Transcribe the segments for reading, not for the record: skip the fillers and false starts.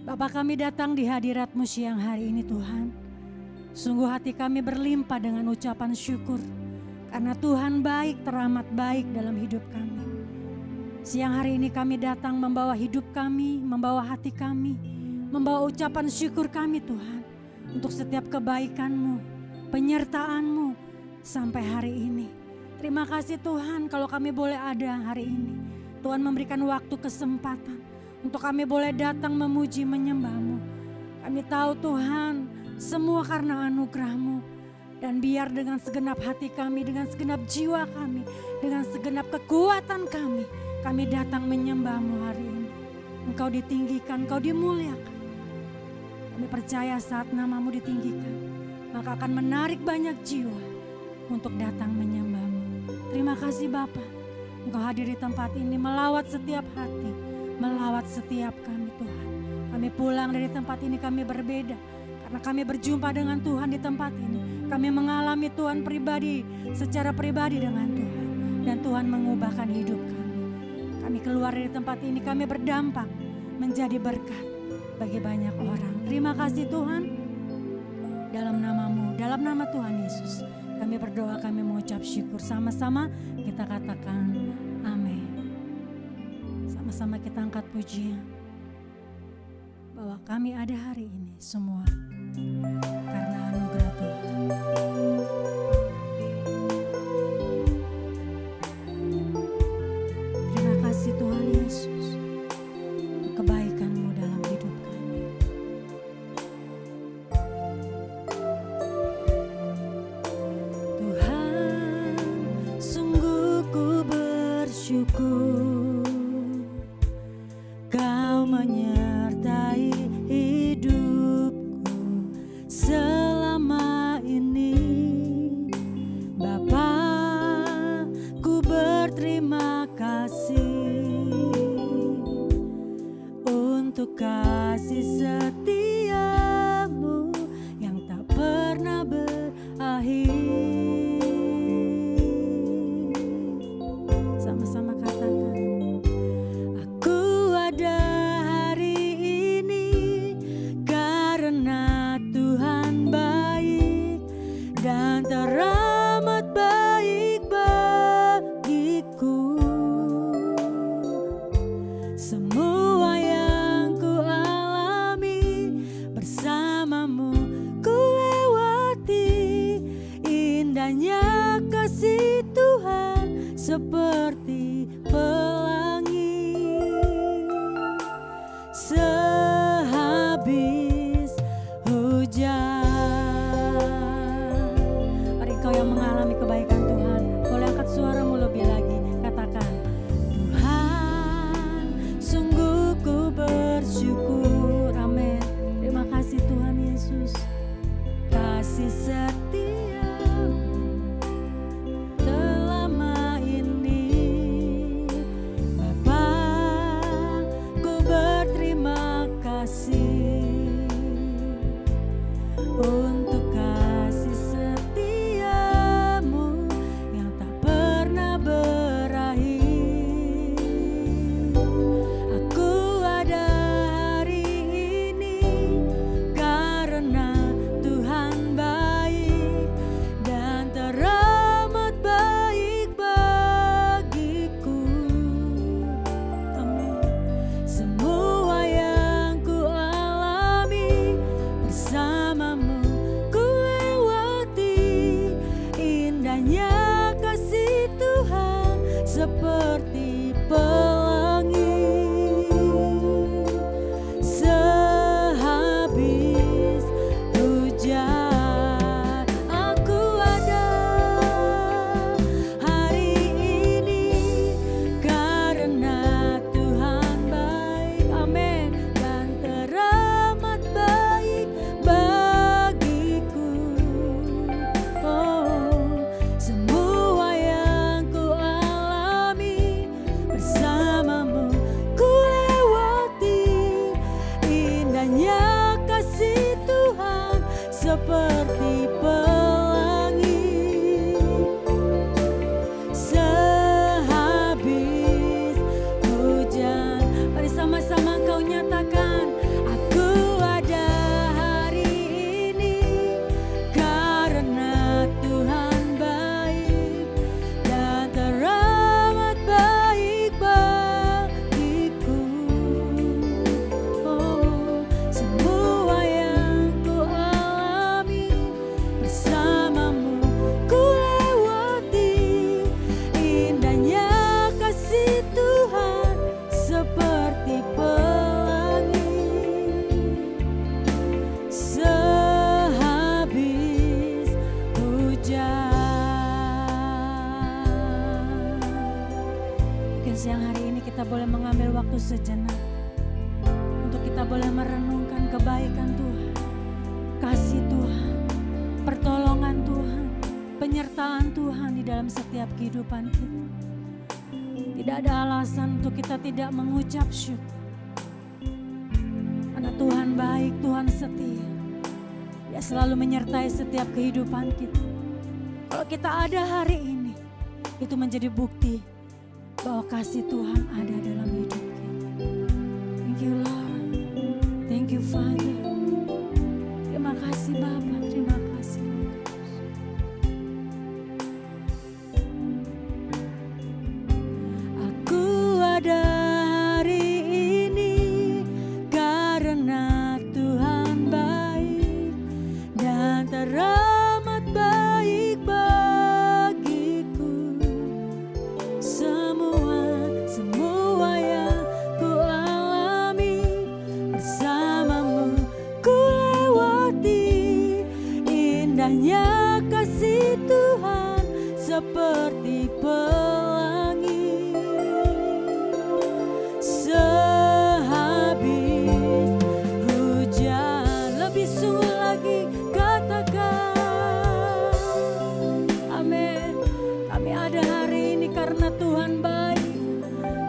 Bapa, kami datang di hadirat-Mu siang hari ini Tuhan. Sungguh hati kami berlimpah dengan ucapan syukur. Karena Tuhan baik, teramat baik dalam hidup kami. Siang hari ini kami datang membawa hidup kami, membawa hati kami, membawa ucapan syukur kami Tuhan. Untuk setiap kebaikan-Mu, penyertaan-Mu sampai hari ini. Terima kasih Tuhan kalau kami boleh ada hari ini. Tuhan memberikan waktu kesempatan untuk kami boleh datang memuji menyembah-Mu. Kami tahu Tuhan semua karena anugerah-Mu. Dan biar dengan segenap hati kami, dengan segenap jiwa kami, dengan segenap kekuatan kami datang menyembah-Mu hari ini. Engkau ditinggikan, Engkau dimuliakan. Kami percaya saat nama-Mu ditinggikan, maka akan menarik banyak jiwa untuk datang menyembah-Mu. Terima kasih Bapa, Engkau hadir di tempat ini melawat setiap hati, melawat setiap kami Tuhan. Kami pulang dari tempat ini kami berbeda, karena kami berjumpa dengan Tuhan di tempat ini. Kami mengalami Tuhan pribadi, secara pribadi dengan Tuhan. Dan Tuhan mengubahkan hidup kami. Kami keluar dari tempat ini, kami berdampak menjadi berkat bagi banyak orang. Terima kasih Tuhan. Dalam nama-Mu, dalam nama Tuhan Yesus, kami berdoa, kami mengucap syukur. Sama-sama kita katakan amin. Sama-sama kita angkat pujian. Bahwa kami ada hari ini semua karena anugerah Tuhan. Terima kasih Tuhan Yesus untuk kebaikan-Mu dalam hidup kami. Tuhan, sungguh ku bersyukur Kau menyertai hidupku selama ini. Bapa, ku berterima kasih untuk kasih setia-Mu yang tak pernah berakhir. Sama-sama katakan, aku ada hari ini karena Tuhan baik dan teramat baik bagiku. Semua yang ku alami bersama-Mu ku lewati. Indahnya kasih Tuhan seperti pelangi. Sehabis hujan. Mari kau yang mengalami kebaikan Tuhan, boleh angkat suaramu lebih lagi. Katakan, Tuhan, sungguh ku bersyukur. Amin. Terima kasih Tuhan Yesus. Kasih setia-Mu selama ini. Bapa, ku berterima kasih untuk kasih setia-Mu yang tak pernah berakhir. Aku ada hari ini karena Tuhan baik dan teramat baik bagiku. Amin. Semua yang ku alami bersama-Mu ku lewati. Indahnya kasih Tuhan seperti pelangi. Sehabis hujan, aku ada hari ini karena Tuhan baik. Amin. Dan teramat baik bagiku. Oh, semua yang ku alami bersama-Mu ku lewati. Indahnya kasih Tuhan seperti pelangi. Sehabis hujan, mari sama-sama kau nyatakan, aku sejenak untuk kita boleh merenungkan kebaikan Tuhan, kasih Tuhan, pertolongan Tuhan, penyertaan Tuhan di dalam setiap kehidupan kita. Tidak ada alasan untuk kita tidak mengucap syukur. Karena Tuhan baik, Tuhan setia. Dia selalu menyertai setiap kehidupan kita. Kalau kita ada hari ini, itu menjadi bukti bahwa kasih Tuhan ada dalam hidup kita. Thank you Lord, thank you Father. Terima kasih Bapa, terima kasih Roh Kudus. Aku ada hari ini karena Tuhan baik dan teramat baik bagiku. Semua yang ku alami bersamamu ku lewati. Indahnya kasih Tuhan seperti pelangi. Sehabis hujan, lebih sungguh lagi katakan amin. Kami ada hari ini karena Tuhan baik.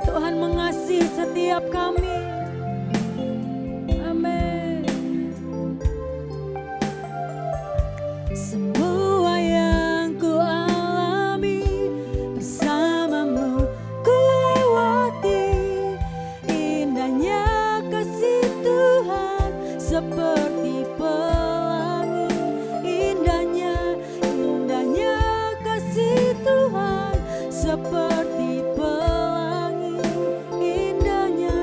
Tuhan mengasihi setiap kami. Amin. Semua yang ku alami bersamamu ku lewati. Indahnya kasih Tuhan seperti pelangi. Indahnya kasih Tuhan seperti pelangi. Indahnya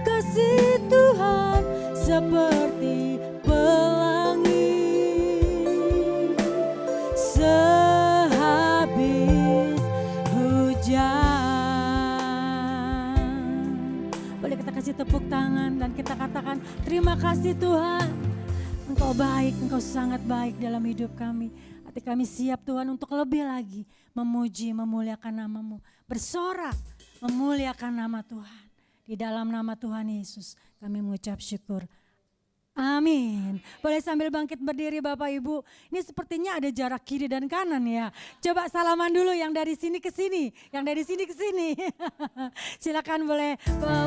kasih Tuhan seperti pelangi. Sehabis hujan. Boleh kita kasih tepuk tangan dan kita katakan terima kasih Tuhan. Engkau baik, Engkau sangat baik dalam hidup kami. Hati kami siap Tuhan untuk lebih lagi memuji, memuliakan nama-Mu. Bersorak, memuliakan nama Tuhan. Di dalam nama Tuhan Yesus kami mengucap syukur. Amin. Boleh sambil bangkit berdiri Bapak Ibu. Ini sepertinya ada jarak kiri dan kanan ya. Coba salaman dulu yang dari sini ke sini. Yang dari sini ke sini. Silakan boleh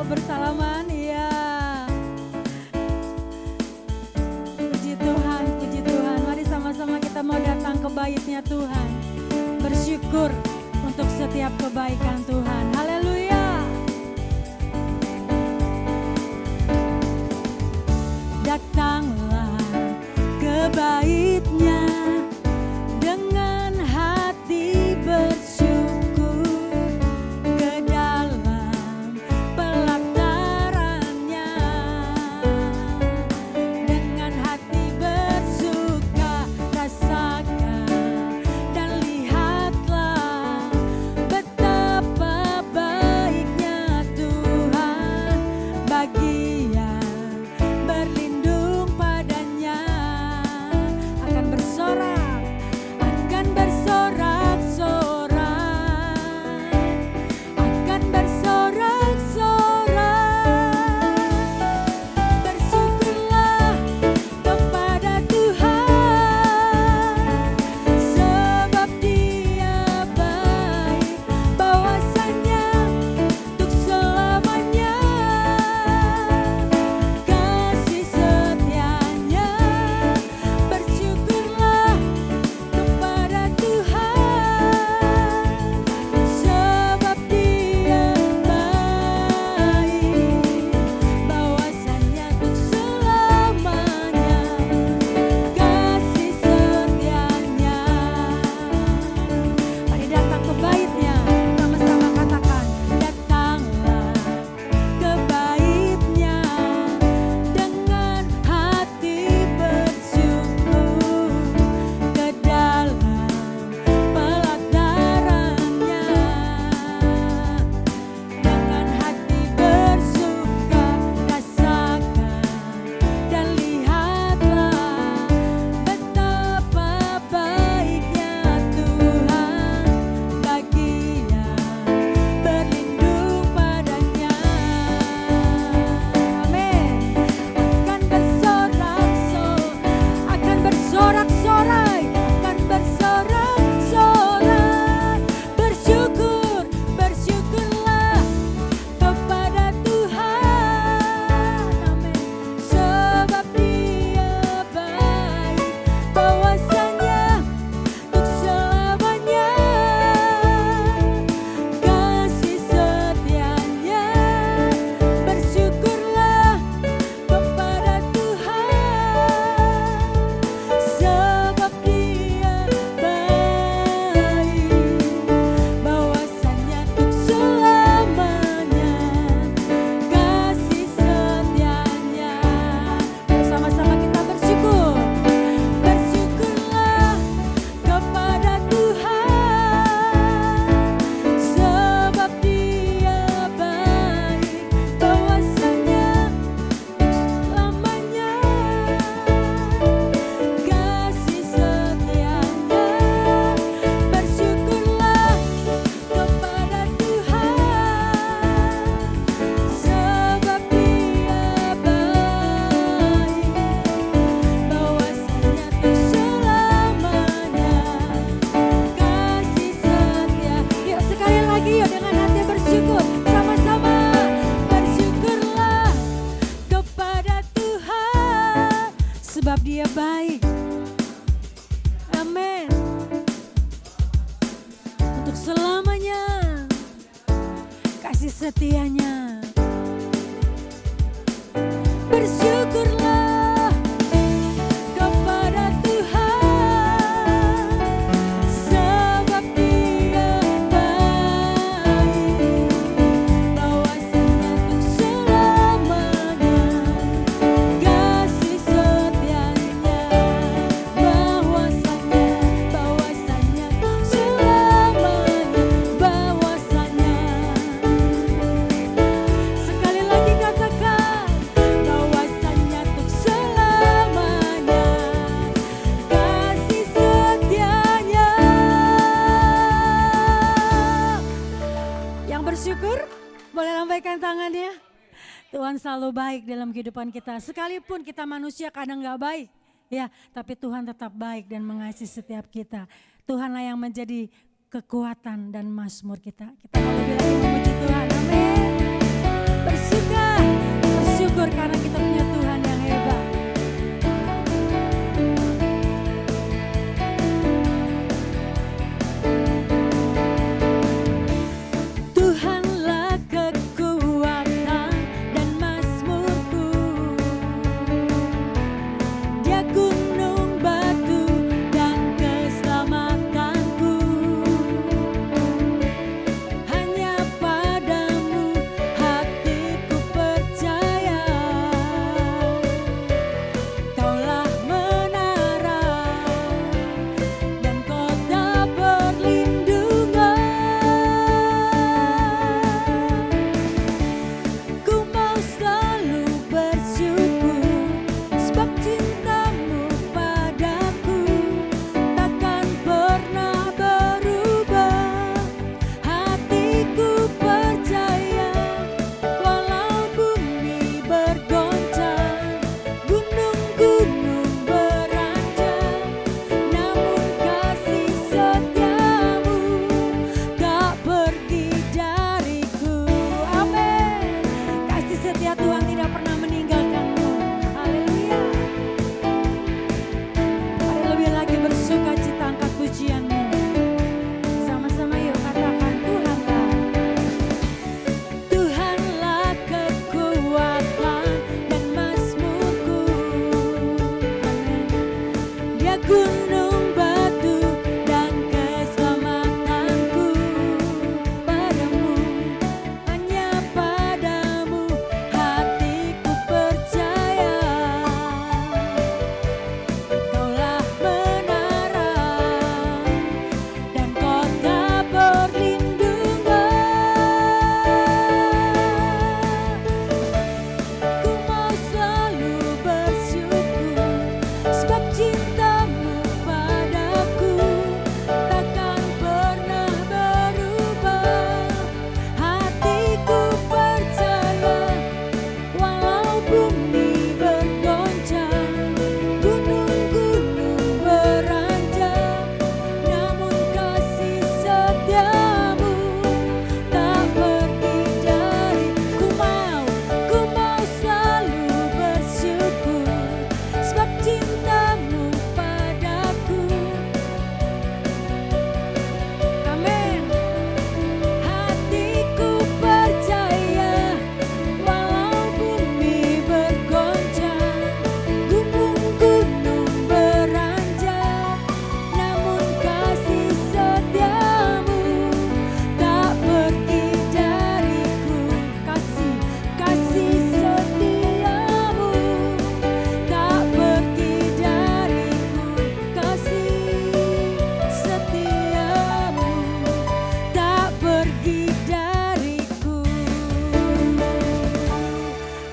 bersalaman. Ya. Puji Tuhan, puji Tuhan. Mari sama-sama kita mau datang ke bait-Nya Tuhan. Bersyukur untuk setiap kebaikan Tuhan. Haleluya. Datanglah ke bait-Nya dengan hati bersyukur, ke dalam pelataran-Nya dengan hati bersuka. Rasakan dan lihatlah betapa baiknya Tuhan bagi yang berlindung padanya. Akan bersorak-sorak, akan bersorak-sorak. Bersyukurlah kepada Tuhan, sebab Dia baik, bahwasanya untuk selamanya. sebab Dia baik. Amin. Untuk selamanya kasih setianya. Bersyukurlah kepada Tuhan, sebab Dia baik. Bahwasanya untuk selamanya kasih setianya. Bahwasanya selamanya, bahwasanya. Sekali lagi katakan, bahwasanya untuk selamanya kasih setianya. Yang bersyukur boleh lambaikan tangannya. Tuhan selalu baik dalam kehidupan kita. Sekalipun kita manusia kadang gak baik, ya, tapi Tuhan tetap baik dan mengasihi setiap kita. Tuhanlah yang menjadi kekuatan dan mazmur kita. Kita mau lebih lagi memuji Tuhan. Amin. Bersyukur karena kita punya Tuhan yang hebat. Tuhanlah kekuatan dan mazmurku. Dia gunung batu dan keselamatanku. Hanya padamu hatiku percaya. Kaulah menara dan kota perlindungan. Ku mau selalu bersyukur sebab cintamu padaku takkan pernah berubah. Hatiku percaya walau bumi bergoncang, gunung-gunung beranjak, namun kasih setiamu tak pergi dariku. Amin. Kasih setia Tuhan tidak pernah meninggalkanmu. Haleluya. Mari lebih lagi bersuka cita, angkat pujianmu. Sama-sama yuk katakan, Tuhanlah kekuatan dan mazmurku. Amin. Dia gunung batu dan keselamatanku. Padamu, hanya padamu hatiku percaya. Kaulah menara dan kota perlindungan. Ku mau selalu bersyukur sebab cintamu padaku takkan pernah berubah. Hatiku percaya walau bumi bergoncang, gunung-gunung beranjak, namun kasih setiamu tak pergi dariku. Ku mau selalu bersyukur sebab cintamu padaku. Amin. Hatiku percaya walau bumi bergoncang, gunung-gunung beranjak, namun kasih setiamu tak pergi dariku. Kasih setiamu tak pergi dariku. Kasih setiamu tak pergi dariku.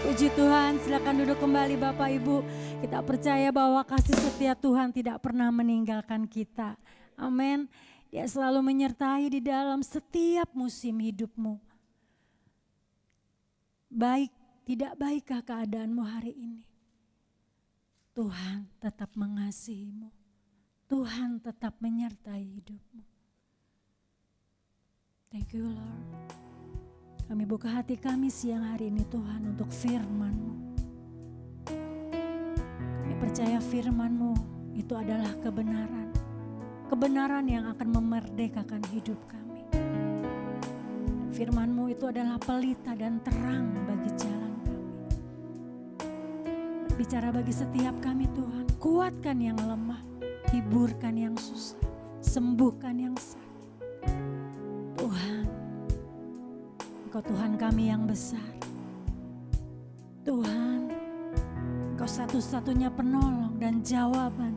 Puji Tuhan, silakan duduk kembali Bapak Ibu. Kita percaya bahwa kasih setia Tuhan tidak pernah meninggalkan kita. Amin. Dia selalu menyertai di dalam setiap musim hidupmu. Baik, tidak baikkah keadaanmu hari ini? Tuhan tetap mengasihimu. Tuhan tetap menyertai hidupmu. Thank you Lord. Kami buka hati kami siang hari ini Tuhan untuk firman-Mu. Kami percaya firman-Mu itu adalah kebenaran. Kebenaran yang akan memerdekakan hidup kami. Firman-Mu itu adalah pelita dan terang bagi jalan kami. Berbicara bagi setiap kami Tuhan. Kuatkan yang lemah, hiburkan yang susah, sembuhkan yang sakit. Tuhan, Engkau Tuhan kami yang besar. Tuhan, Engkau satu-satunya penolong dan jawaban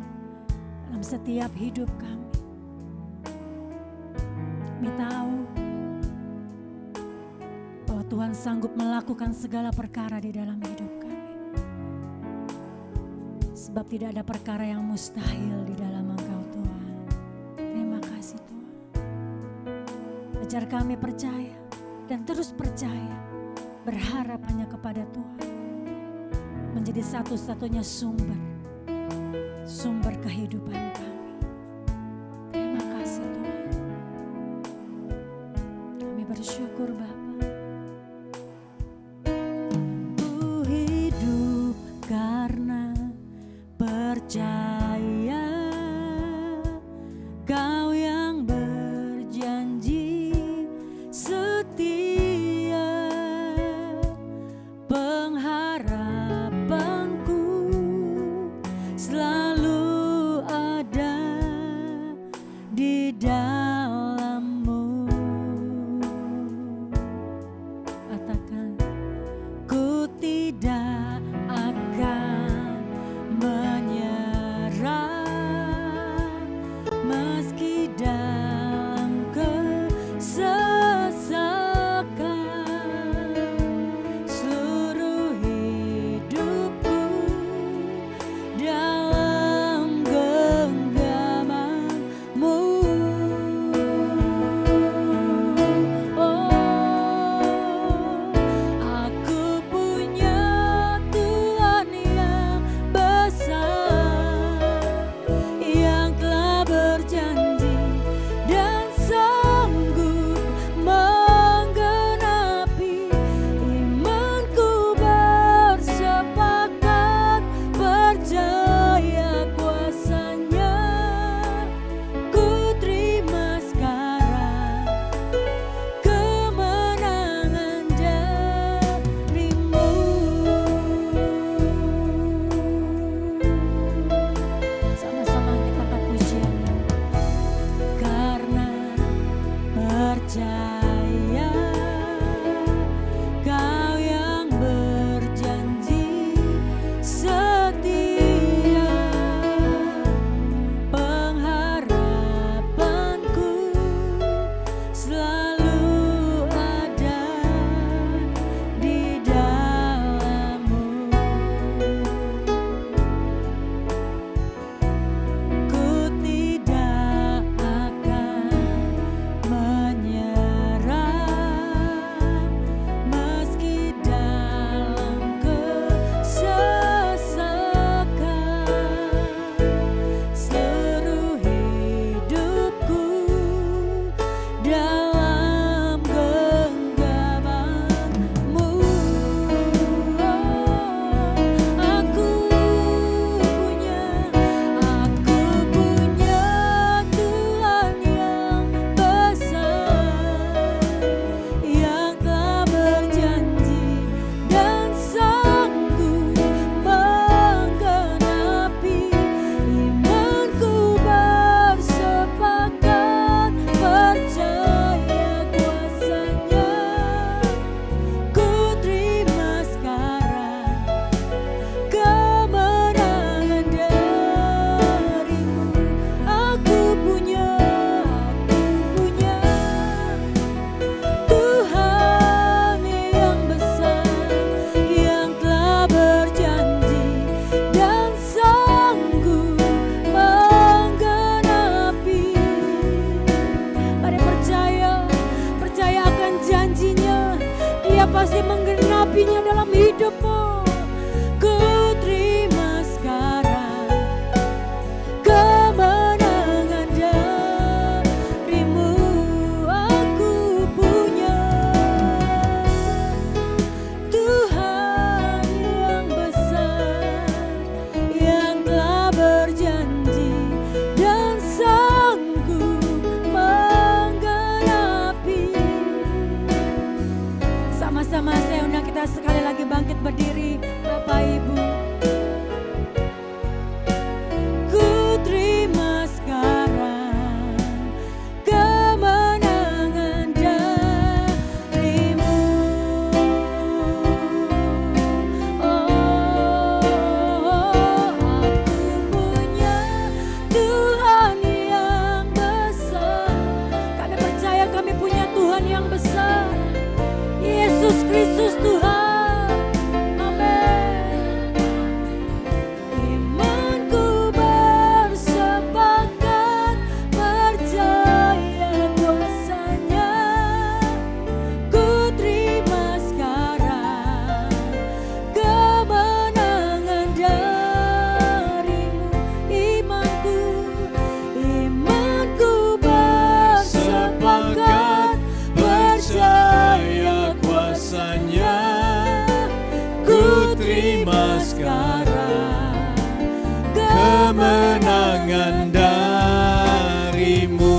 dalam setiap hidup kami. Kami tahu bahwa Tuhan sanggup melakukan segala perkara di dalam hidup kami. Sebab tidak ada perkara yang mustahil di dalam Engkau Tuhan. Terima kasih Tuhan. Ajar kami percaya dan terus percaya, berharap hanya kepada Tuhan. Menjadi satu-satunya sumber kehidupan kami. Terima kasih Tuhan. Kami bersyukur Bapa. Ku hidup karena percaya Kau yang berjanji setia, pengharapanku selalu ada di dalam-Mu. Katakan, ku tidak akan menyerah meski dalam kesesakan. Seluruh hidupku dalam genggaman-Mu. Oh, aku punya Tuhan terima sekarang kemenangan darimu.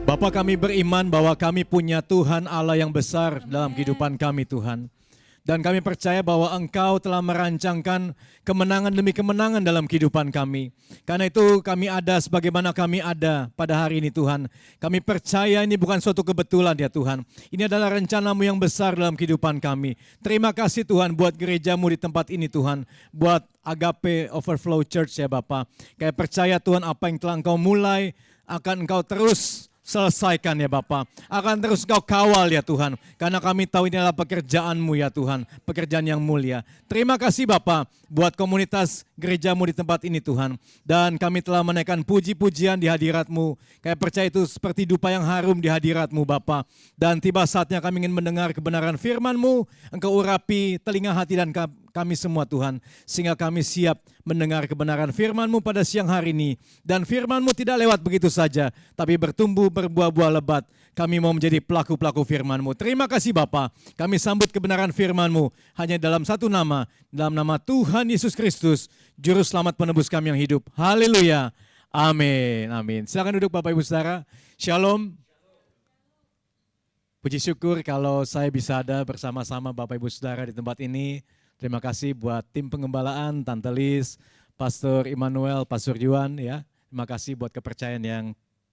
Bapa, kami beriman bahwa kami punya Tuhan Allah yang besar dalam kehidupan kami, Tuhan. Dan kami percaya bahwa Engkau telah merancangkan kemenangan demi kemenangan dalam kehidupan kami. Karena itu kami ada sebagaimana kami ada pada hari ini, Tuhan. Kami percaya ini bukan suatu kebetulan ya Tuhan. Ini adalah rencana-Mu yang besar dalam kehidupan kami. Terima kasih Tuhan buat gereja-Mu di tempat ini Tuhan. Buat Agape Overflow Church ya Bapak. Kami percaya Tuhan apa yang telah Engkau mulai akan Engkau terus selesaikan ya Bapa. Akan terus Kau kawal ya Tuhan. Karena kami tahu ini adalah pekerjaan-Mu ya Tuhan. Pekerjaan yang mulia. Terima kasih Bapa buat komunitas gereja-Mu di tempat ini Tuhan. Dan kami telah menaikkan puji-pujian di hadirat-Mu. Kami percaya itu seperti dupa yang harum di hadirat-Mu Bapa. Dan tiba saatnya kami ingin mendengar kebenaran firman-Mu. Engkau urapi telinga hati dan kami semua Tuhan. Sehingga kami siap mendengar kebenaran firman-Mu pada siang hari ini. Dan firman-Mu tidak lewat begitu saja, tapi bertumbuh berbuah-buah lebat. Kami mau menjadi pelaku-pelaku firman-Mu. Terima kasih Bapa. Kami sambut kebenaran firman-Mu hanya dalam satu nama, dalam nama Tuhan Yesus Kristus, Juru Selamat penebus kami yang hidup. Haleluya. Amin. Amin. Silakan duduk Bapak Ibu Saudara. Shalom. Puji syukur kalau saya bisa ada bersama-sama Bapak Ibu Saudara di tempat ini. Terima kasih buat tim pengembalaan, Tante Liz, Pastor Immanuel, Pastor Juan ya. Terima kasih buat kepercayaan yang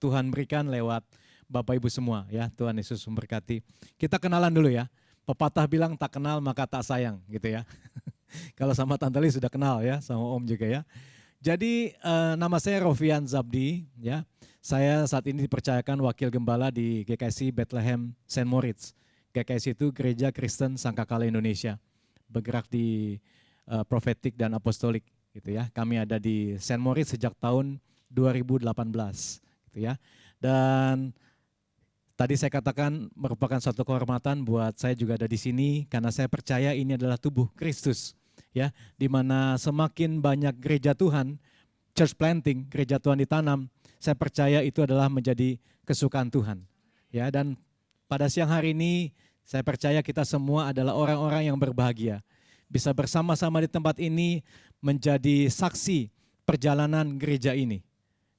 Tuhan berikan lewat Bapak Ibu semua ya. Tuhan Yesus memberkati. Kita kenalan dulu ya. Pepatah bilang tak kenal maka tak sayang gitu ya. Kalau sama Tante Liz sudah kenal ya, sama Om juga ya. Jadi nama saya Rofian Zabdi ya. Saya saat ini dipercayakan wakil gembala di GKSI Bethlehem St. Moritz. GKSI itu Gereja Kristen Sangkakala Indonesia. Bergerak di profetik dan apostolik gitu ya. Kami ada di St. Moritz sejak tahun 2018 gitu ya. Dan tadi saya katakan merupakan suatu kehormatan buat saya juga ada di sini karena saya percaya ini adalah tubuh Kristus ya, di mana semakin banyak gereja Tuhan, church planting, gereja Tuhan ditanam, saya percaya itu adalah menjadi kesukaan Tuhan. Ya, dan pada siang hari ini saya percaya kita semua adalah orang-orang yang berbahagia. Bisa bersama-sama di tempat ini menjadi saksi perjalanan gereja ini.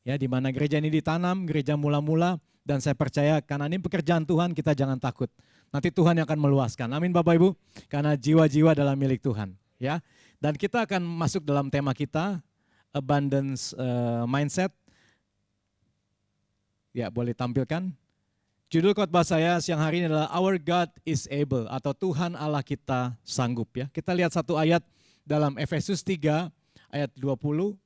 Ya, di mana gereja ini ditanam, gereja mula-mula, dan saya percaya karena ini pekerjaan Tuhan kita jangan takut. Nanti Tuhan yang akan meluaskan. Amin Bapak Ibu. Karena jiwa-jiwa adalah milik Tuhan. Ya, dan kita akan masuk dalam tema kita, abundance mindset. Ya, boleh tampilkan. Judul khotbah saya siang hari ini adalah Our God is able atau Tuhan Allah kita sanggup ya. Kita lihat satu ayat dalam Efesus 3 ayat 20.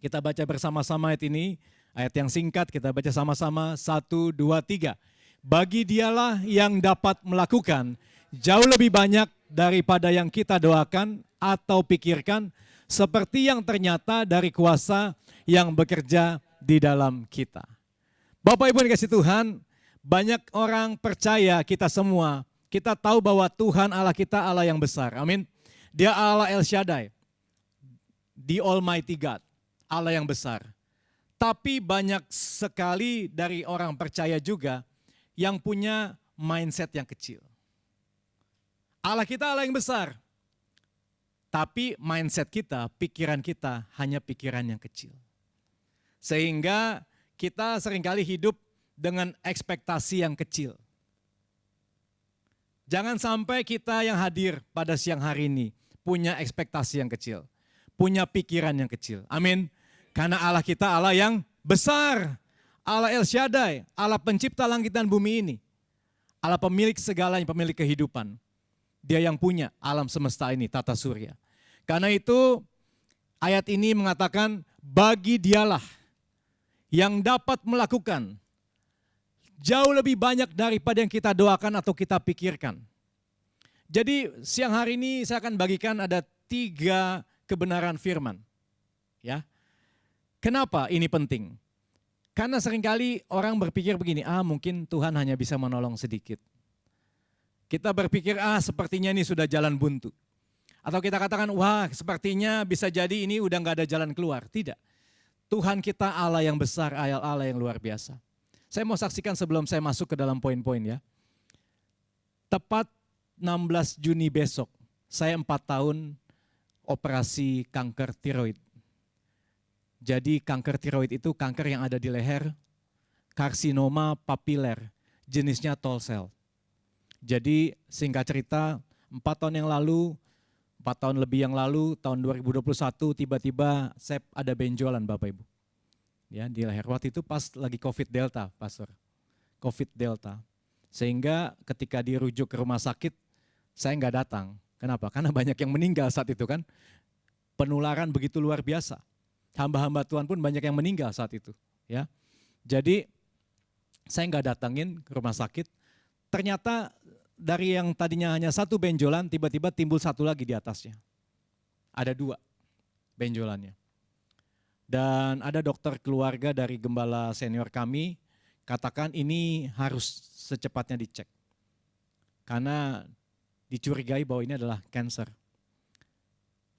Kita baca bersama-sama ayat ini, ayat yang singkat kita baca sama-sama 1, 2, 3. Bagi Dialah yang dapat melakukan jauh lebih banyak daripada yang kita doakan atau pikirkan seperti yang ternyata dari kuasa yang bekerja di dalam kita. Bapak Ibu yang dikasihi Tuhan, banyak orang percaya kita semua, kita tahu bahwa Tuhan Allah kita Allah yang besar, amin. Dia Allah El Shaddai, the Almighty God, Allah yang besar. Tapi banyak sekali dari orang percaya juga yang punya mindset yang kecil. Allah kita Allah yang besar, tapi mindset kita, pikiran kita hanya pikiran yang kecil. Sehingga kita seringkali hidup dengan ekspektasi yang kecil. Jangan sampai kita yang hadir pada siang hari ini punya ekspektasi yang kecil, punya pikiran yang kecil. Amin. Karena Allah kita Allah yang besar, Allah El Shaddai, Allah pencipta langit dan bumi ini. Allah pemilik segalanya, pemilik kehidupan. Dia yang punya alam semesta ini, tata surya. Karena itu ayat ini mengatakan bagi Dialah yang dapat melakukan jauh lebih banyak daripada yang kita doakan atau kita pikirkan. Jadi siang hari ini saya akan bagikan ada 3 kebenaran firman. Ya. Kenapa ini penting? Karena seringkali orang berpikir begini, mungkin Tuhan hanya bisa menolong sedikit. Kita berpikir, sepertinya ini sudah jalan buntu. Atau kita katakan, wah sepertinya bisa jadi ini udah gak ada jalan keluar. Tidak. Tuhan kita Allah yang besar, Allah yang luar biasa. Saya mau saksikan sebelum saya masuk ke dalam poin-poin ya. Tepat 16 Juni besok, saya 4 tahun operasi kanker tiroid. Jadi kanker tiroid itu kanker yang ada di leher, karsinoma papiler, jenisnya tall cell. Jadi singkat cerita, 4 tahun yang lalu, 4 tahun lebih yang lalu, tahun 2021 tiba-tiba saya ada benjolan Bapak Ibu. Ya, di leher. Waktu itu pas lagi COVID Delta, Pastor. COVID Delta. Sehingga ketika dirujuk ke rumah sakit, saya nggak datang. Kenapa? Karena banyak yang meninggal saat itu kan. Penularan begitu luar biasa. Hamba-hamba Tuhan pun banyak yang meninggal saat itu. Ya, jadi saya nggak datangin ke rumah sakit. Ternyata dari yang tadinya hanya 1 benjolan, tiba-tiba timbul 1 lagi di atasnya. Ada 2 benjolannya. Dan ada dokter keluarga dari gembala senior kami, katakan ini harus secepatnya dicek. Karena dicurigai bahwa ini adalah kanker.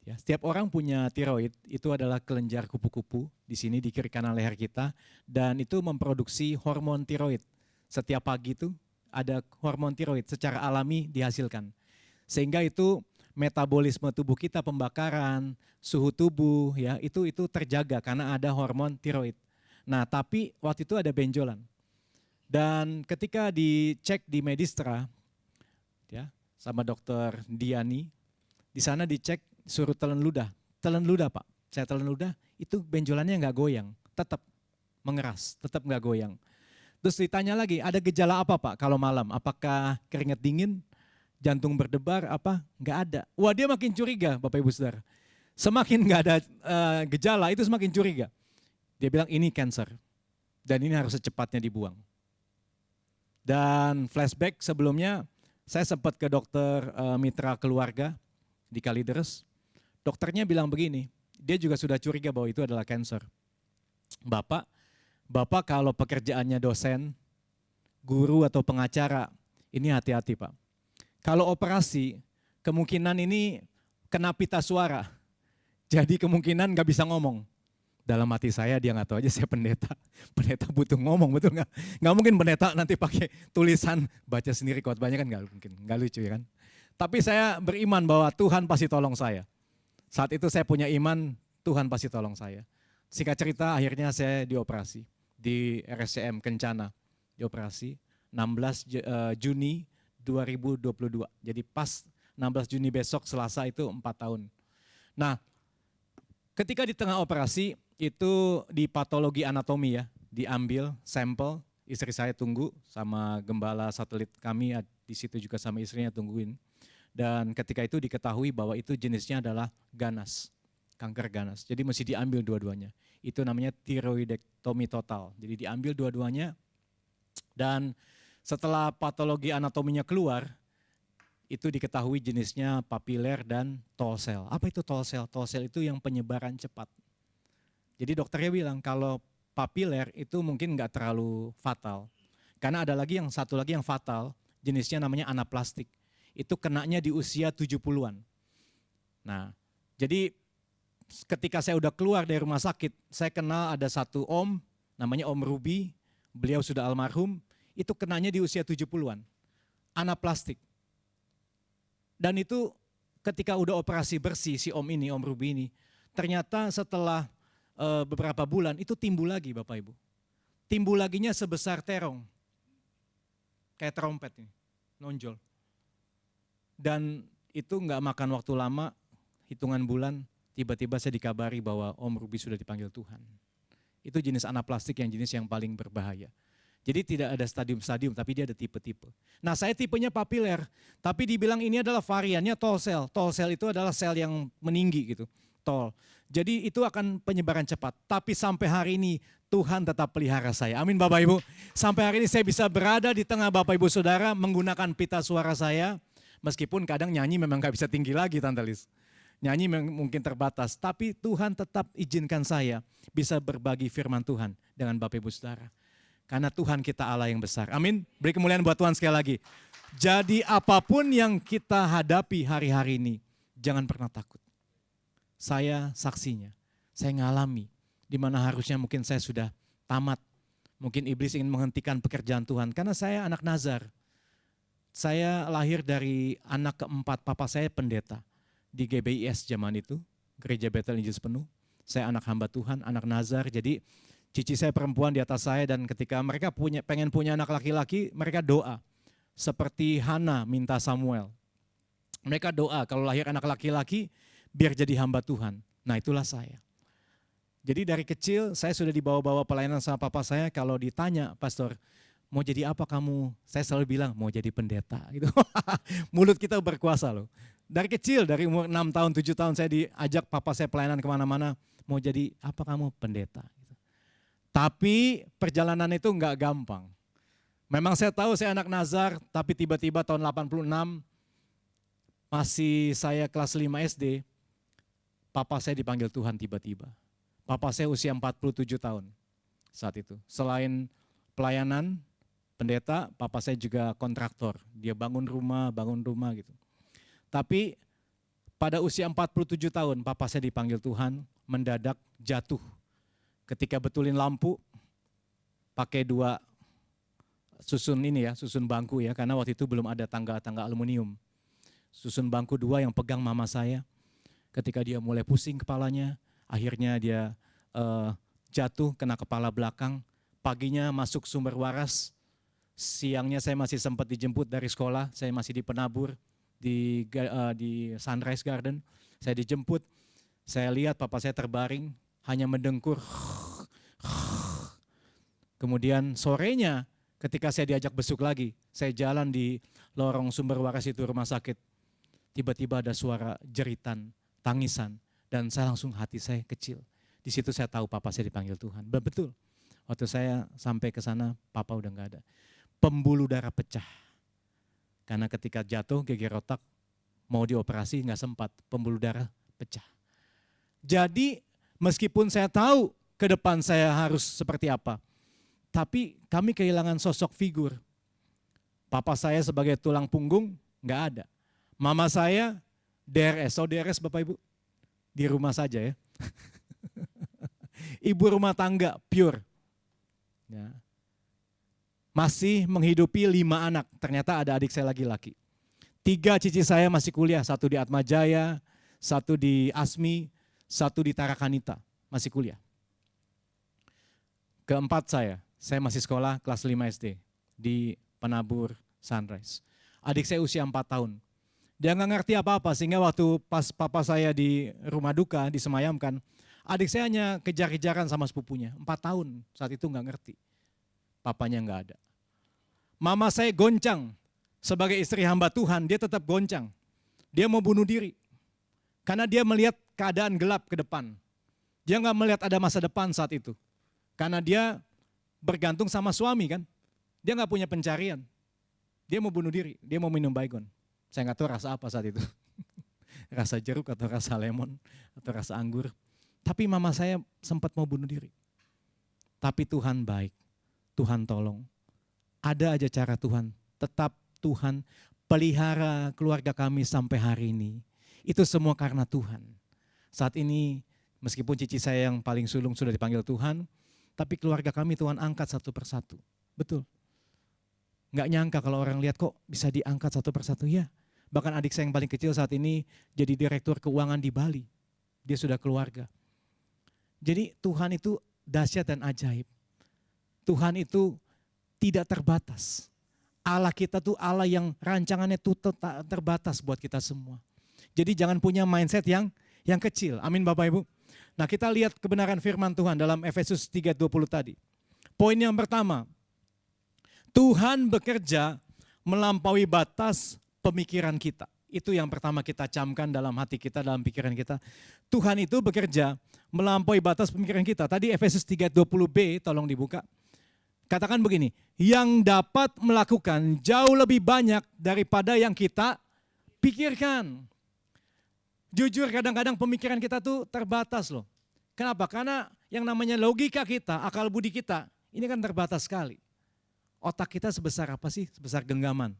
Ya, setiap orang punya tiroid, itu adalah kelenjar kupu-kupu di sini di kiri kanan leher kita, dan itu memproduksi hormon tiroid. Setiap pagi itu ada hormon tiroid secara alami dihasilkan. Sehingga itu metabolisme tubuh kita, pembakaran, suhu tubuh, ya itu terjaga karena ada hormon tiroid. Nah, tapi waktu itu ada benjolan. Dan ketika dicek di Medistra, ya, sama dokter Diani, di sana dicek suruh telan ludah Pak. Saya telan ludah, itu benjolannya nggak goyang, tetap mengeras, tetap nggak goyang. Terus ditanya lagi, ada gejala apa Pak kalau malam? Apakah keringat dingin, jantung berdebar, apa? Nggak ada. Wah, dia makin curiga Bapak Ibu Saudara. Semakin nggak ada gejala, itu semakin curiga. Dia bilang ini kanker dan ini harus secepatnya dibuang. Dan flashback sebelumnya, saya sempat ke dokter mitra keluarga di Kalideres. Dokternya bilang begini, dia juga sudah curiga bahwa itu adalah kanker. Bapak kalau pekerjaannya dosen, guru atau pengacara, ini hati-hati Pak. Kalau operasi, kemungkinan ini kena pita suara. Jadi kemungkinan nggak bisa ngomong. Dalam hati saya dia nggak tahu aja saya pendeta. Pendeta butuh ngomong, betul nggak? Nggak mungkin pendeta nanti pakai tulisan baca sendiri khotbahnya kan nggak mungkin, nggak lucu ya kan? Tapi saya beriman bahwa Tuhan pasti tolong saya. Saat itu saya punya iman Tuhan pasti tolong saya. Singkat cerita akhirnya saya dioperasi di RSCM Kencana, dioperasi 16 Juni 2022. Jadi pas 16 Juni besok Selasa itu 4 tahun. Nah, ketika di tengah operasi itu di patologi anatomi ya, diambil sampel, istri saya tunggu sama gembala satelit kami di situ juga sama istrinya tungguin. Dan ketika itu diketahui bahwa itu jenisnya adalah ganas, kanker ganas. Jadi mesti diambil dua-duanya. Itu namanya tiroidektomi total. Jadi diambil dua-duanya dan setelah patologi anatominya keluar, itu diketahui jenisnya papiler dan tall cell. Apa itu tall cell? Tall cell itu yang penyebaran cepat. Jadi dokternya bilang kalau papiler itu mungkin nggak terlalu fatal. Karena ada lagi satu lagi yang fatal, jenisnya namanya anaplastik. Itu kenanya di usia 70-an. Nah, jadi ketika saya udah keluar dari rumah sakit, saya kenal ada satu om, namanya Om Ruby, beliau sudah almarhum, itu kenanya di usia 70-an. Anaplastik. Dan itu ketika udah operasi bersih si om ini, Om Ruby ini, ternyata setelah beberapa bulan itu timbul lagi Bapak Ibu. Timbul laginya sebesar terong. Kayak trompet ini, nonjol. Dan itu nggak makan waktu lama, hitungan bulan, tiba-tiba saya dikabari bahwa Om Ruby sudah dipanggil Tuhan. Itu jenis anaplastik yang jenis yang paling berbahaya. Jadi tidak ada stadium-stadium, tapi dia ada tipe-tipe. Nah saya tipenya papiler, tapi dibilang ini adalah variannya tall cell. Tall cell itu adalah sel yang meninggi gitu, tall. Jadi itu akan penyebaran cepat. Tapi sampai hari ini Tuhan tetap pelihara saya. Amin Bapak Ibu. Sampai hari ini saya bisa berada di tengah Bapak Ibu Saudara menggunakan pita suara saya. Meskipun kadang nyanyi memang gak bisa tinggi lagi Tante Lis. Nyanyi mungkin terbatas, tapi Tuhan tetap izinkan saya bisa berbagi firman Tuhan dengan Bapak Ibu Saudara. Karena Tuhan kita Allah yang besar. Amin. Beri kemuliaan buat Tuhan sekali lagi. Jadi apapun yang kita hadapi hari-hari ini, jangan pernah takut. Saya saksinya, saya ngalami di mana harusnya mungkin saya sudah tamat. Mungkin iblis ingin menghentikan pekerjaan Tuhan karena saya anak Nazar. Saya lahir dari anak keempat, papa saya pendeta di GBIS zaman itu, Gereja Bethel Injil Penuh. Saya anak hamba Tuhan, anak Nazar, jadi cici saya perempuan di atas saya, dan ketika mereka pengen punya anak laki-laki, mereka doa. Seperti Hana minta Samuel. Mereka doa kalau lahir anak laki-laki biar jadi hamba Tuhan. Nah itulah saya. Jadi dari kecil saya sudah dibawa-bawa pelayanan sama papa saya. Kalau ditanya, pastor mau jadi apa kamu? Saya selalu bilang mau jadi pendeta. Gitu. Mulut kita berkuasa loh. Dari kecil, dari umur 6 tahun, 7 tahun saya diajak papa saya pelayanan kemana-mana. Mau jadi apa kamu? Pendeta. Gitu. Tapi perjalanan itu enggak gampang. Memang saya tahu saya anak Nazar, tapi tiba-tiba tahun 86, masih saya kelas 5 SD, papa saya dipanggil Tuhan tiba-tiba. Papa saya usia 47 tahun saat itu. Selain pelayanan, pendeta, papa saya juga kontraktor. Dia bangun rumah gitu. Tapi pada usia 47 tahun, papa saya dipanggil Tuhan, mendadak jatuh. Ketika betulin lampu, pakai 2 susun ini ya, susun bangku ya, karena waktu itu belum ada tangga-tangga aluminium. Susun bangku 2 yang pegang mama saya. Ketika dia mulai pusing kepalanya, akhirnya dia jatuh, kena kepala belakang. Paginya masuk sumber waras. Siangnya saya masih sempat dijemput dari sekolah, saya masih di Penabur, di Sunrise Garden. Saya dijemput, saya lihat papa saya terbaring, hanya mendengkur. Kemudian sorenya ketika saya diajak besuk lagi, saya jalan di lorong sumber waras itu rumah sakit. Tiba-tiba ada suara jeritan, tangisan, dan saya langsung hati saya kecil. Di situ saya tahu papa saya dipanggil Tuhan. Betul, waktu saya sampai ke sana, papa udah nggak ada. Pembuluh darah pecah. Karena ketika jatuh geger otak, mau dioperasi nggak sempat, pembuluh darah pecah. Jadi meskipun saya tahu ke depan saya harus seperti apa, tapi kami kehilangan sosok figur. Papa saya sebagai tulang punggung nggak ada. Mama saya DRS, DRS Bapak Ibu, di rumah saja ya. Ibu rumah tangga pure. Ya. Masih menghidupi 5 anak, ternyata ada adik saya laki-laki. 3 cici saya masih kuliah, 1 di Atmajaya, 1 di Asmi, 1 di Tarakanita, masih kuliah. Keempat saya masih sekolah kelas 5 SD di Penabur Sunrise. Adik saya usia 4 tahun. Dia nggak ngerti apa-apa, sehingga waktu pas papa saya di rumah duka disemayamkan, adik saya hanya kejar-kejaran sama sepupunya. 4 tahun saat itu nggak ngerti. Papanya nggak ada. Mama saya goncang. Sebagai istri hamba Tuhan, dia tetap goncang. Dia mau bunuh diri. Karena dia melihat keadaan gelap ke depan. Dia nggak melihat ada masa depan saat itu. Karena dia bergantung sama suami kan. Dia nggak punya pencarian. Dia mau bunuh diri, dia mau minum baygon. Saya nggak tahu rasa apa saat itu. Rasa jeruk atau rasa lemon atau rasa anggur. Tapi mama saya sempat mau bunuh diri. Tapi Tuhan baik, Tuhan tolong. Ada aja cara Tuhan, tetap Tuhan pelihara keluarga kami sampai hari ini. Itu semua karena Tuhan. Saat ini meskipun cici saya yang paling sulung sudah dipanggil Tuhan, tapi keluarga kami Tuhan angkat satu persatu. Betul. Nggak nyangka kalau orang lihat kok bisa diangkat satu persatu ya. Bahkan adik saya yang paling kecil saat ini jadi direktur keuangan di Bali. Dia sudah keluarga. Jadi Tuhan itu dahsyat dan ajaib. Tuhan itu tidak terbatas. Allah kita tuh Allah yang rancangannya tuh tak terbatas buat kita semua. Jadi jangan punya mindset yang kecil. Amin Bapak Ibu. Nah kita lihat kebenaran firman Tuhan dalam Efesus 3:20 tadi. Poin yang pertama, Tuhan bekerja melampaui batas pemikiran kita. Itu yang pertama kita camkan dalam hati kita, dalam pikiran kita. Tuhan itu bekerja melampaui batas pemikiran kita. Tadi Efesus 3:20b, tolong dibuka. Katakan begini, yang dapat melakukan jauh lebih banyak daripada yang kita pikirkan. Jujur kadang-kadang pemikiran kita tuh terbatas loh. Kenapa? Karena yang namanya logika kita, akal budi kita, ini kan terbatas sekali. Otak kita sebesar apa sih? Sebesar genggaman.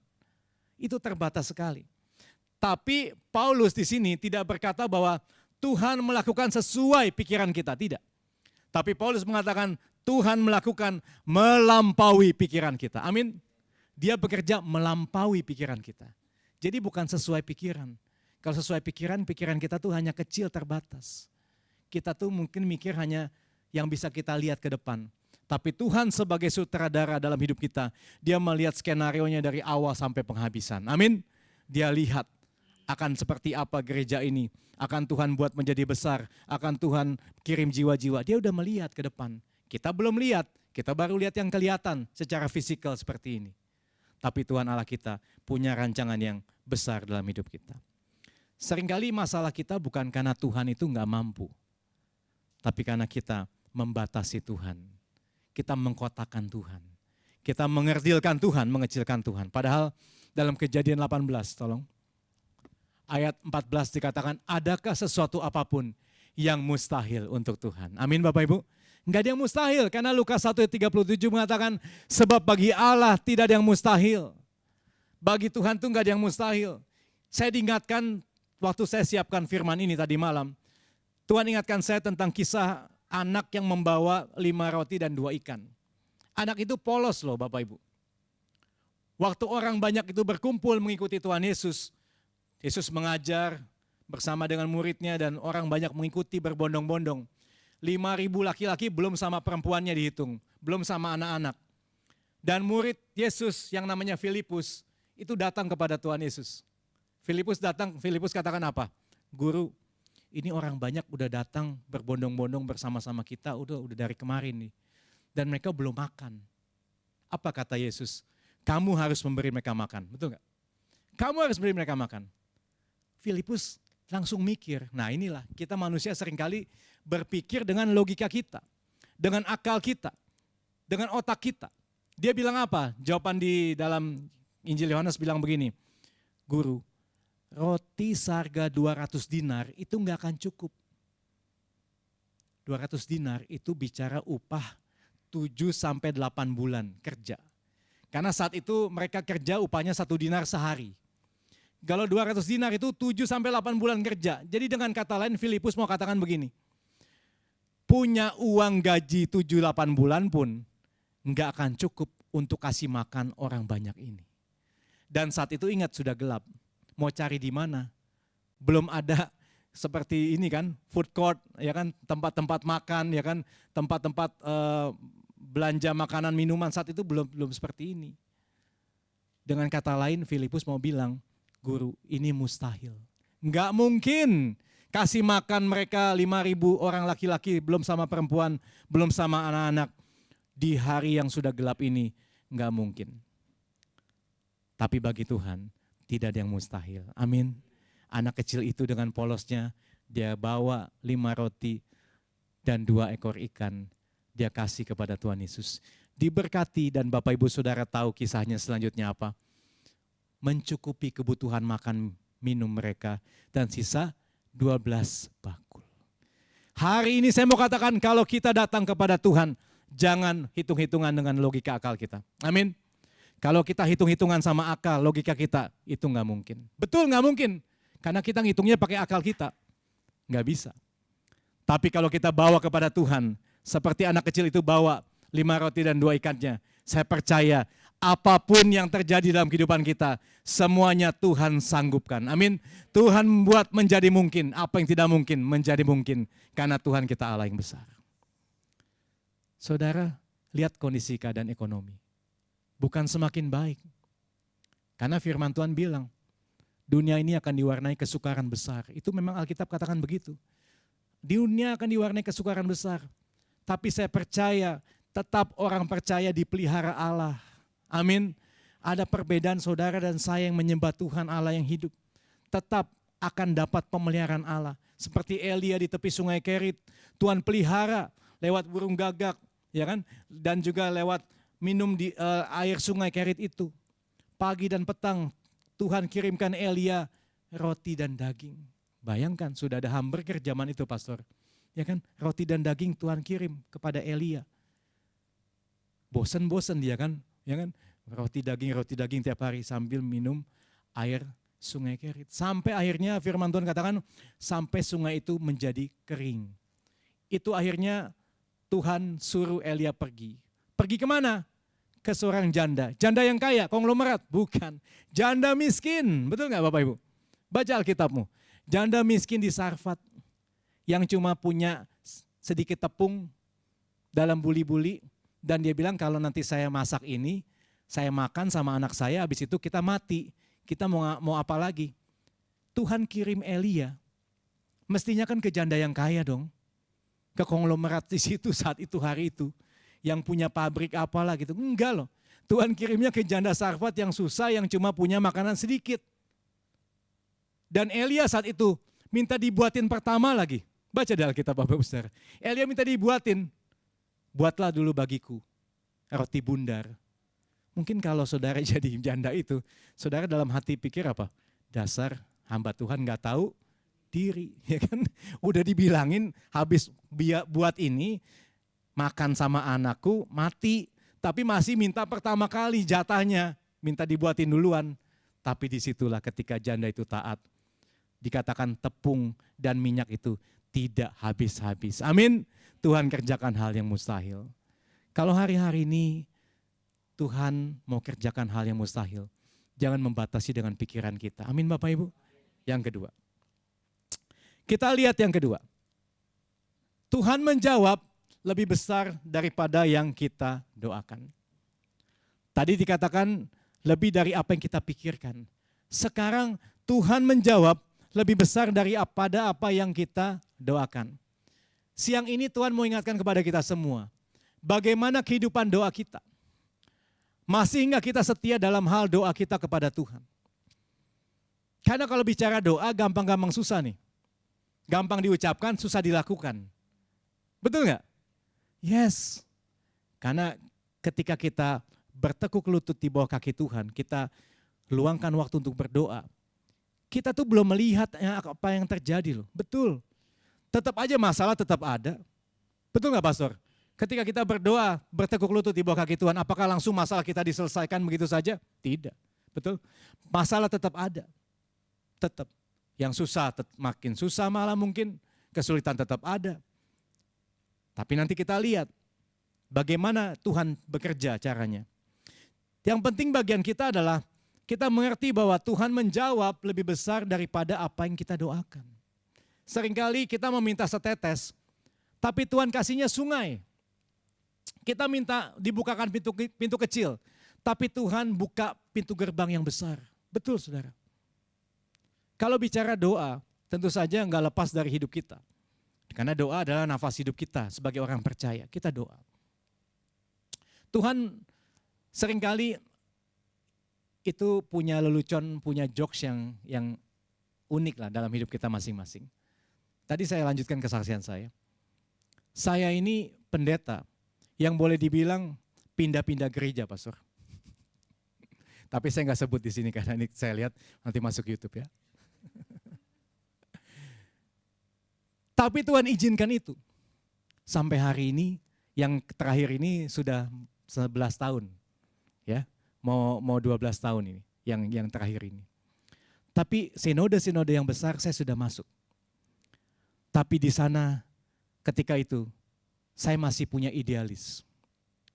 Itu terbatas sekali. Tapi Paulus di sini tidak berkata bahwa Tuhan melakukan sesuai pikiran kita, tidak. Tapi Paulus mengatakan Tuhan melakukan melampaui pikiran kita. Amin. Dia bekerja melampaui pikiran kita. Jadi bukan sesuai pikiran. Kalau sesuai pikiran, pikiran kita tuh hanya kecil, terbatas. Kita tuh mungkin mikir hanya yang bisa kita lihat ke depan. Tapi Tuhan sebagai sutradara dalam hidup kita, dia melihat skenarionya dari awal sampai penghabisan. Amin. Dia lihat akan seperti apa gereja ini. Akan Tuhan buat menjadi besar. Akan Tuhan kirim jiwa-jiwa. Dia udah melihat ke depan. Kita belum lihat. Kita baru lihat yang kelihatan secara fisikal seperti ini. Tapi Tuhan Allah kita punya rancangan yang besar dalam hidup kita. Seringkali masalah kita bukan karena Tuhan itu enggak mampu. Tapi karena kita membatasi Tuhan. Kita mengkotakkan Tuhan. Kita mengerdilkan Tuhan, mengecilkan Tuhan. Padahal dalam Kejadian 18, tolong. Ayat 14 dikatakan, adakah sesuatu apapun yang mustahil untuk Tuhan? Amin Bapak Ibu. Enggak ada yang mustahil, karena Lukas 1:37 mengatakan, sebab bagi Allah tidak ada yang mustahil. Bagi Tuhan itu enggak ada yang mustahil. Saya diingatkan waktu saya siapkan firman ini tadi malam, Tuhan ingatkan saya tentang kisah anak yang membawa 5 roti dan 2 ikan. Anak itu polos loh Bapak Ibu. Waktu orang banyak itu berkumpul mengikuti Tuhan Yesus, Yesus mengajar bersama dengan muridnya dan orang banyak mengikuti berbondong-bondong. 5.000 laki-laki belum sama perempuannya dihitung, belum sama anak-anak. Dan murid Yesus yang namanya Filipus itu datang kepada Tuhan Yesus. Filipus datang, Filipus katakan apa? Guru, ini orang banyak udah datang berbondong-bondong bersama-sama kita udah dari kemarin nih. Dan mereka belum makan. Apa kata Yesus? Kamu harus memberi mereka makan, betul nggak? Kamu harus beri mereka makan. Filipus langsung mikir, nah inilah kita manusia seringkali berpikir dengan logika kita, dengan akal kita, dengan otak kita. Dia bilang apa? Jawaban di dalam Injil Yohanes bilang begini, Guru, roti seharga 200 dinar itu nggak akan cukup. 200 dinar itu bicara upah 7-8 bulan kerja. Karena saat itu mereka kerja upahnya 1 dinar sehari. Kalau 200 dinar itu 7-8 bulan kerja. Jadi dengan kata lain Filipus mau katakan begini. Punya uang gaji 7-8 bulan pun nggak akan cukup untuk kasih makan orang banyak ini. Dan saat itu ingat sudah gelap. Mau cari di mana? Belum ada seperti ini kan, food court, ya kan, tempat-tempat makan, ya kan, tempat-tempat belanja makanan minuman saat itu belum seperti ini. Dengan kata lain Filipus mau bilang, Guru, ini mustahil. Enggak mungkin kasih makan mereka 5.000 orang laki-laki, belum sama perempuan, belum sama anak-anak. Di hari yang sudah gelap ini, enggak mungkin. Tapi bagi Tuhan, tidak ada yang mustahil. Amin. Anak kecil itu dengan polosnya, dia bawa 5 roti dan 2 ekor ikan. Dia kasih kepada Tuhan Yesus. Diberkati dan Bapak Ibu Saudara tahu kisahnya selanjutnya apa? Mencukupi kebutuhan makan minum mereka dan sisa 12 bakul. Hari ini saya mau katakan kalau kita datang kepada Tuhan, jangan hitung-hitungan dengan logika akal kita. Amin. Kalau kita hitung-hitungan sama akal, logika kita, itu nggak mungkin. Betul nggak mungkin, karena kita ngitungnya pakai akal kita. Nggak bisa. Tapi kalau kita bawa kepada Tuhan, seperti anak kecil itu bawa 5 roti dan 2 ikannya, saya percaya apapun yang terjadi dalam kehidupan kita, semuanya Tuhan sanggupkan. Amin. Tuhan membuat menjadi mungkin, apa yang tidak mungkin menjadi mungkin. Karena Tuhan kita Allah yang besar. Saudara, lihat kondisi keadaan ekonomi. Bukan semakin baik. Karena firman Tuhan bilang, dunia ini akan diwarnai kesukaran besar. Itu memang Alkitab katakan begitu. Dunia akan diwarnai kesukaran besar. Tapi saya percaya, tetap orang percaya dipelihara Allah. Amin. Ada perbedaan saudara dan saya yang menyembah Tuhan Allah yang hidup. Tetap akan dapat pemeliharaan Allah. Seperti Elia di tepi sungai Kerit. Tuhan pelihara lewat burung gagak. Ya kan? Dan juga lewat minum di air sungai Kerit itu. Pagi dan petang Tuhan kirimkan Elia roti dan daging. Bayangkan sudah ada hamburger zaman itu pastor. Ya kan? Roti dan daging Tuhan kirim kepada Elia. Bosan-bosan dia kan? Ya kan? Roti daging tiap hari sambil minum air sungai Kerit. Sampai akhirnya firman Tuhan katakan, sampai sungai itu menjadi kering. Itu akhirnya Tuhan suruh Elia pergi. Pergi kemana? ke seorang janda. Janda yang kaya, konglomerat? Bukan. Janda miskin, betul nggak Bapak Ibu? Baca Alkitabmu. Janda miskin di Sarfat yang cuma punya sedikit tepung dalam buli-buli. Dan dia bilang kalau nanti saya masak ini, saya makan sama anak saya, habis itu kita mati. Kita mau apa lagi? Tuhan kirim Elia. Mestinya kan ke janda yang kaya dong. Ke konglomerat di situ saat itu hari itu. Yang punya pabrik apalah gitu. Enggak loh. Tuhan kirimnya ke janda Sarfat yang susah, yang cuma punya makanan sedikit. Dan Elia saat itu minta dibuatin pertama lagi. Baca di Alkitab Bapak Ibu Saudara. Elia minta dibuatin. Buatlah dulu bagiku roti bundar. Mungkin kalau saudara jadi janda itu, saudara dalam hati pikir apa? Dasar hamba Tuhan gak tahu diri. Ya kan? Udah dibilangin habis buat ini, makan sama anakku mati. Tapi masih minta pertama kali jatahnya. Minta dibuatin duluan. Tapi disitulah ketika janda itu taat. Dikatakan tepung dan minyak itu tidak habis-habis. Amin. Tuhan kerjakan hal yang mustahil. Kalau hari-hari ini Tuhan mau kerjakan hal yang mustahil, jangan membatasi dengan pikiran kita. Amin Bapak Ibu. Yang kedua. Kita lihat yang kedua. Tuhan menjawab lebih besar daripada yang kita doakan. Tadi dikatakan lebih dari apa yang kita pikirkan. Sekarang Tuhan menjawab lebih besar daripada apa yang kita doakan. Siang ini Tuhan mau ingatkan kepada kita semua, bagaimana kehidupan doa kita. Masih enggak kita setia dalam hal doa kita kepada Tuhan? Karena kalau bicara doa gampang-gampang susah nih. Gampang diucapkan, susah dilakukan. Betul enggak? Yes. Karena ketika kita bertekuk lutut di bawah kaki Tuhan, kita luangkan waktu untuk berdoa. Kita tuh belum melihat apa yang terjadi loh. Betul. Tetap aja masalah tetap ada. Betul nggak Pastor? Ketika kita berdoa, bertekuk lutut di bawah kaki Tuhan, apakah langsung masalah kita diselesaikan begitu saja? Tidak. Betul? Masalah tetap ada. Tetap. Yang susah makin susah malah mungkin. Kesulitan tetap ada. Tapi nanti kita lihat bagaimana Tuhan bekerja caranya. Yang penting bagian kita adalah kita mengerti bahwa Tuhan menjawab lebih besar daripada apa yang kita doakan. Seringkali kita meminta setetes, tapi Tuhan kasihnya sungai. Kita minta dibukakan pintu kecil, tapi Tuhan buka pintu gerbang yang besar. Betul saudara. Kalau bicara doa, tentu saja enggak lepas dari hidup kita. Karena doa adalah nafas hidup kita sebagai orang percaya, kita doa. Tuhan seringkali itu punya lelucon, punya jokes yang unik lah dalam hidup kita masing-masing. Tadi saya lanjutkan kesaksian saya. Saya ini pendeta yang boleh dibilang pindah-pindah gereja, Pastor. Tapi saya nggak sebut di sini karena ini saya lihat nanti masuk YouTube ya. Tapi Tuhan izinkan itu. Sampai hari ini, yang terakhir ini sudah 11 tahun. Ya. Mau 12 tahun ini, yang terakhir ini. Tapi sinode-sinode yang besar saya sudah masuk. Tapi di sana ketika itu saya masih punya idealis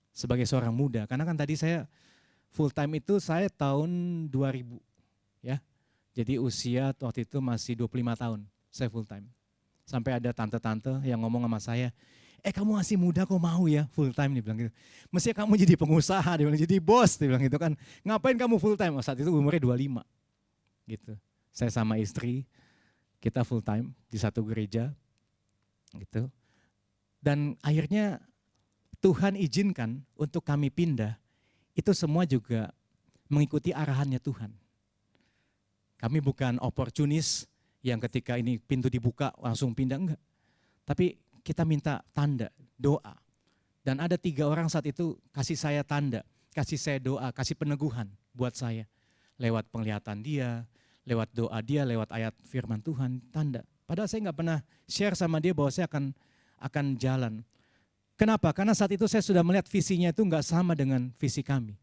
sebagai seorang muda. Karena kan tadi saya full time itu saya tahun 2000 ya. Jadi usia waktu itu masih 25 tahun saya full time. Sampai ada tante-tante yang ngomong sama saya, kamu masih muda kok mau ya full time, dia bilang gitu. Mestinya kamu jadi pengusaha, dia bilang, jadi bos, dia bilang gitu kan. Ngapain kamu full time? Saat itu umurnya 25 gitu. Saya sama istri, kita full time di satu gereja gitu. Dan akhirnya Tuhan izinkan untuk kami pindah, itu semua juga mengikuti arahannya Tuhan. Kami bukan oportunis yang ketika ini pintu dibuka langsung pindah, enggak. Tapi kita minta tanda, doa. Dan ada 3 orang saat itu kasih saya tanda, kasih saya doa, kasih peneguhan buat saya. Lewat penglihatan dia, lewat doa dia, lewat ayat firman Tuhan, tanda. Padahal saya nggak pernah share sama dia bahwa saya akan jalan. Kenapa? Karena saat itu saya sudah melihat visinya itu nggak sama dengan visi kami.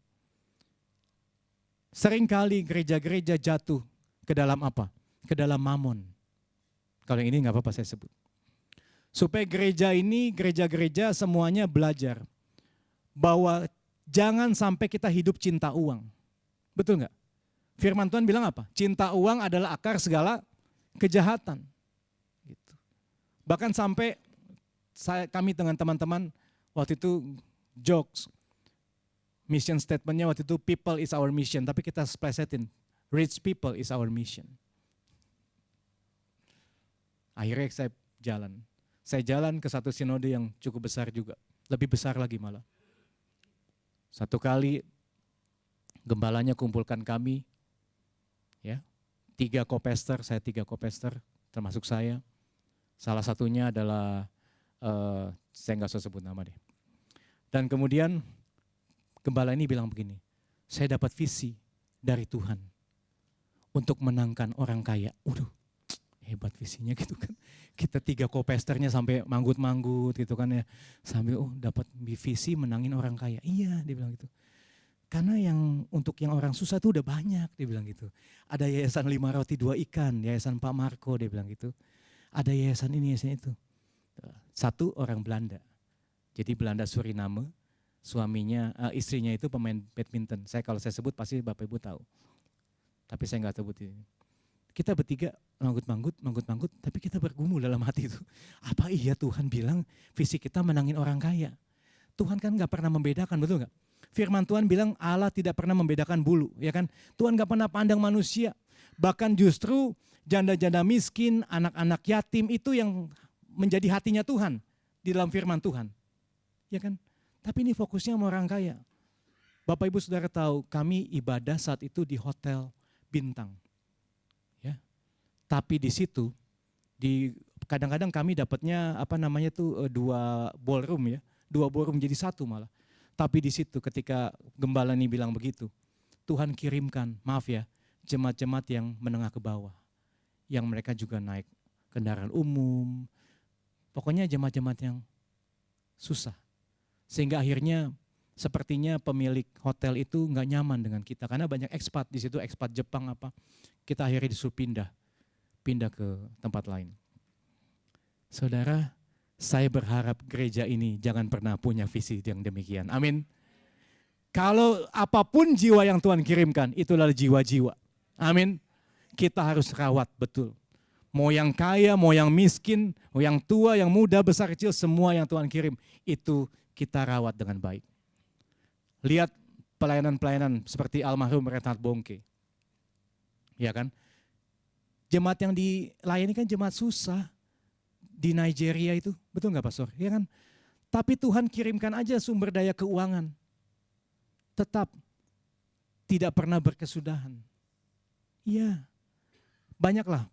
Seringkali gereja-gereja jatuh ke dalam apa? Ke dalam mamon. Kalau yang ini nggak apa-apa saya sebut. Supaya gereja ini, gereja-gereja semuanya belajar bahwa Jangan sampai kita hidup cinta uang. Betul nggak? Firman Tuhan bilang apa? Cinta uang adalah akar segala kejahatan. Gitu. Bahkan sampai kami dengan teman-teman waktu itu jokes. Mission statementnya waktu itu people is our mission. Tapi kita splesetin, rich people is our mission. Akhirnya saya jalan. Saya jalan ke satu sinode yang cukup besar juga. Lebih besar lagi malah. Satu kali gembalanya kumpulkan kami, ya 3 kopester, saya 3 kopester termasuk saya. Salah satunya adalah, saya nggak usah sebut nama deh. Dan kemudian gembala ini bilang begini, saya dapat visi dari Tuhan untuk menangkan orang kaya. Waduh, hebat visinya gitu kan. Kita 3 kopesternya sampai manggut-manggut gitu kan ya. Sambil dapat visi menangin orang kaya. Iya, dia bilang gitu. Karena untuk yang orang susah tuh udah banyak, dia bilang gitu. Ada yayasan 5 roti 2 ikan, yayasan Pak Marco, dia bilang gitu. Ada yayasan ini, yayasan itu. Satu orang Belanda. Jadi Belanda Suriname, suaminya, istrinya itu pemain badminton. Kalau saya sebut pasti Bapak Ibu tahu. Tapi saya nggak sebut ini. Kita bertiga manggut-manggut, tapi kita bergumul dalam hati itu. Apa iya Tuhan bilang visi kita menangin orang kaya? Tuhan kan nggak pernah membedakan, betul nggak? Firman Tuhan bilang Allah tidak pernah membedakan bulu, ya kan? Tuhan nggak pernah pandang manusia. Bahkan justru janda-janda miskin, anak-anak yatim itu yang menjadi hatinya Tuhan di dalam firman Tuhan, ya kan? Tapi ini fokusnya sama orang kaya. Bapak Ibu Saudara tahu, kami ibadah saat itu di hotel bintang. Tapi di situ, kadang-kadang kami dapatnya 2 ballroom ya, 2 ballroom jadi 1 malah. Tapi di situ ketika gembala ini bilang begitu, Tuhan kirimkan, maaf ya, jemaat-jemaat yang menengah ke bawah. Yang mereka juga naik kendaraan umum, pokoknya jemaat-jemaat yang susah. Sehingga akhirnya sepertinya pemilik hotel itu nggak nyaman dengan kita, karena banyak ekspat di situ, ekspat Jepang apa. Kita akhirnya disuruh pindah ke tempat lain. Saudara, saya berharap gereja ini jangan pernah punya visi yang demikian. Amin. Kalau apapun jiwa yang Tuhan kirimkan, itulah jiwa-jiwa. Amin. Kita harus rawat betul. Mau yang kaya, mau yang miskin, mau yang tua, yang muda, besar, kecil, semua yang Tuhan kirim, itu kita rawat dengan baik. Lihat pelayanan-pelayanan seperti almarhum Reinhard Bonnke. Ya kan? Jemaat yang dilayani kan jemaat susah di Nigeria itu, betul nggak Pastor? Ya kan? Tapi Tuhan kirimkan aja sumber daya keuangan, tetap tidak pernah berkesudahan. Iya, banyaklah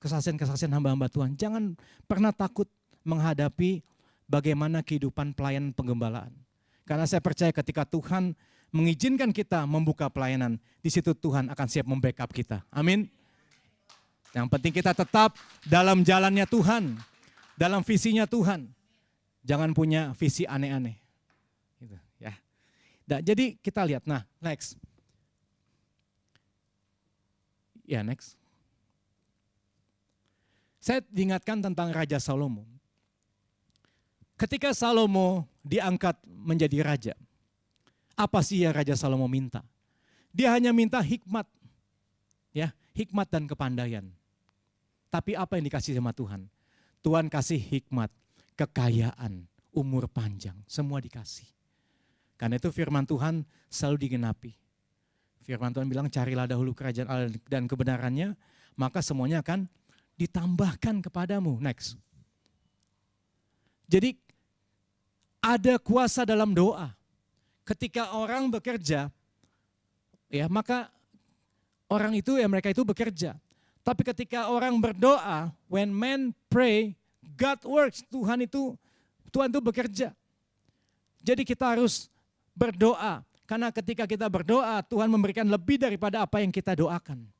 kesaksian-kesaksian hamba-hamba Tuhan. Jangan pernah takut menghadapi bagaimana kehidupan pelayanan penggembalaan. Karena saya percaya ketika Tuhan mengizinkan kita membuka pelayanan, di situ Tuhan akan siap membackup kita. Amin. Yang penting kita tetap dalam jalannya Tuhan, dalam visinya Tuhan. Jangan punya visi aneh-aneh. Gitu, ya. Nah, jadi kita lihat, next. Ya, next. Saya diingatkan tentang Raja Salomo. Ketika Salomo diangkat menjadi raja, apa sih yang Raja Salomo minta? Dia hanya minta hikmat, ya, hikmat dan kepandaian. Tapi apa yang dikasih sama Tuhan? Tuhan kasih hikmat, kekayaan, umur panjang, semua dikasih. Karena itu firman Tuhan selalu digenapi. Firman Tuhan bilang carilah dahulu kerajaan Allah dan kebenarannya, maka semuanya akan ditambahkan kepadamu. Next. Jadi ada kuasa dalam doa. Ketika orang bekerja, ya maka orang itu mereka itu bekerja. Tapi ketika orang berdoa, when men pray, God works. Tuhan itu bekerja. Jadi kita harus berdoa. Karena ketika kita berdoa, Tuhan memberikan lebih daripada apa yang kita doakan.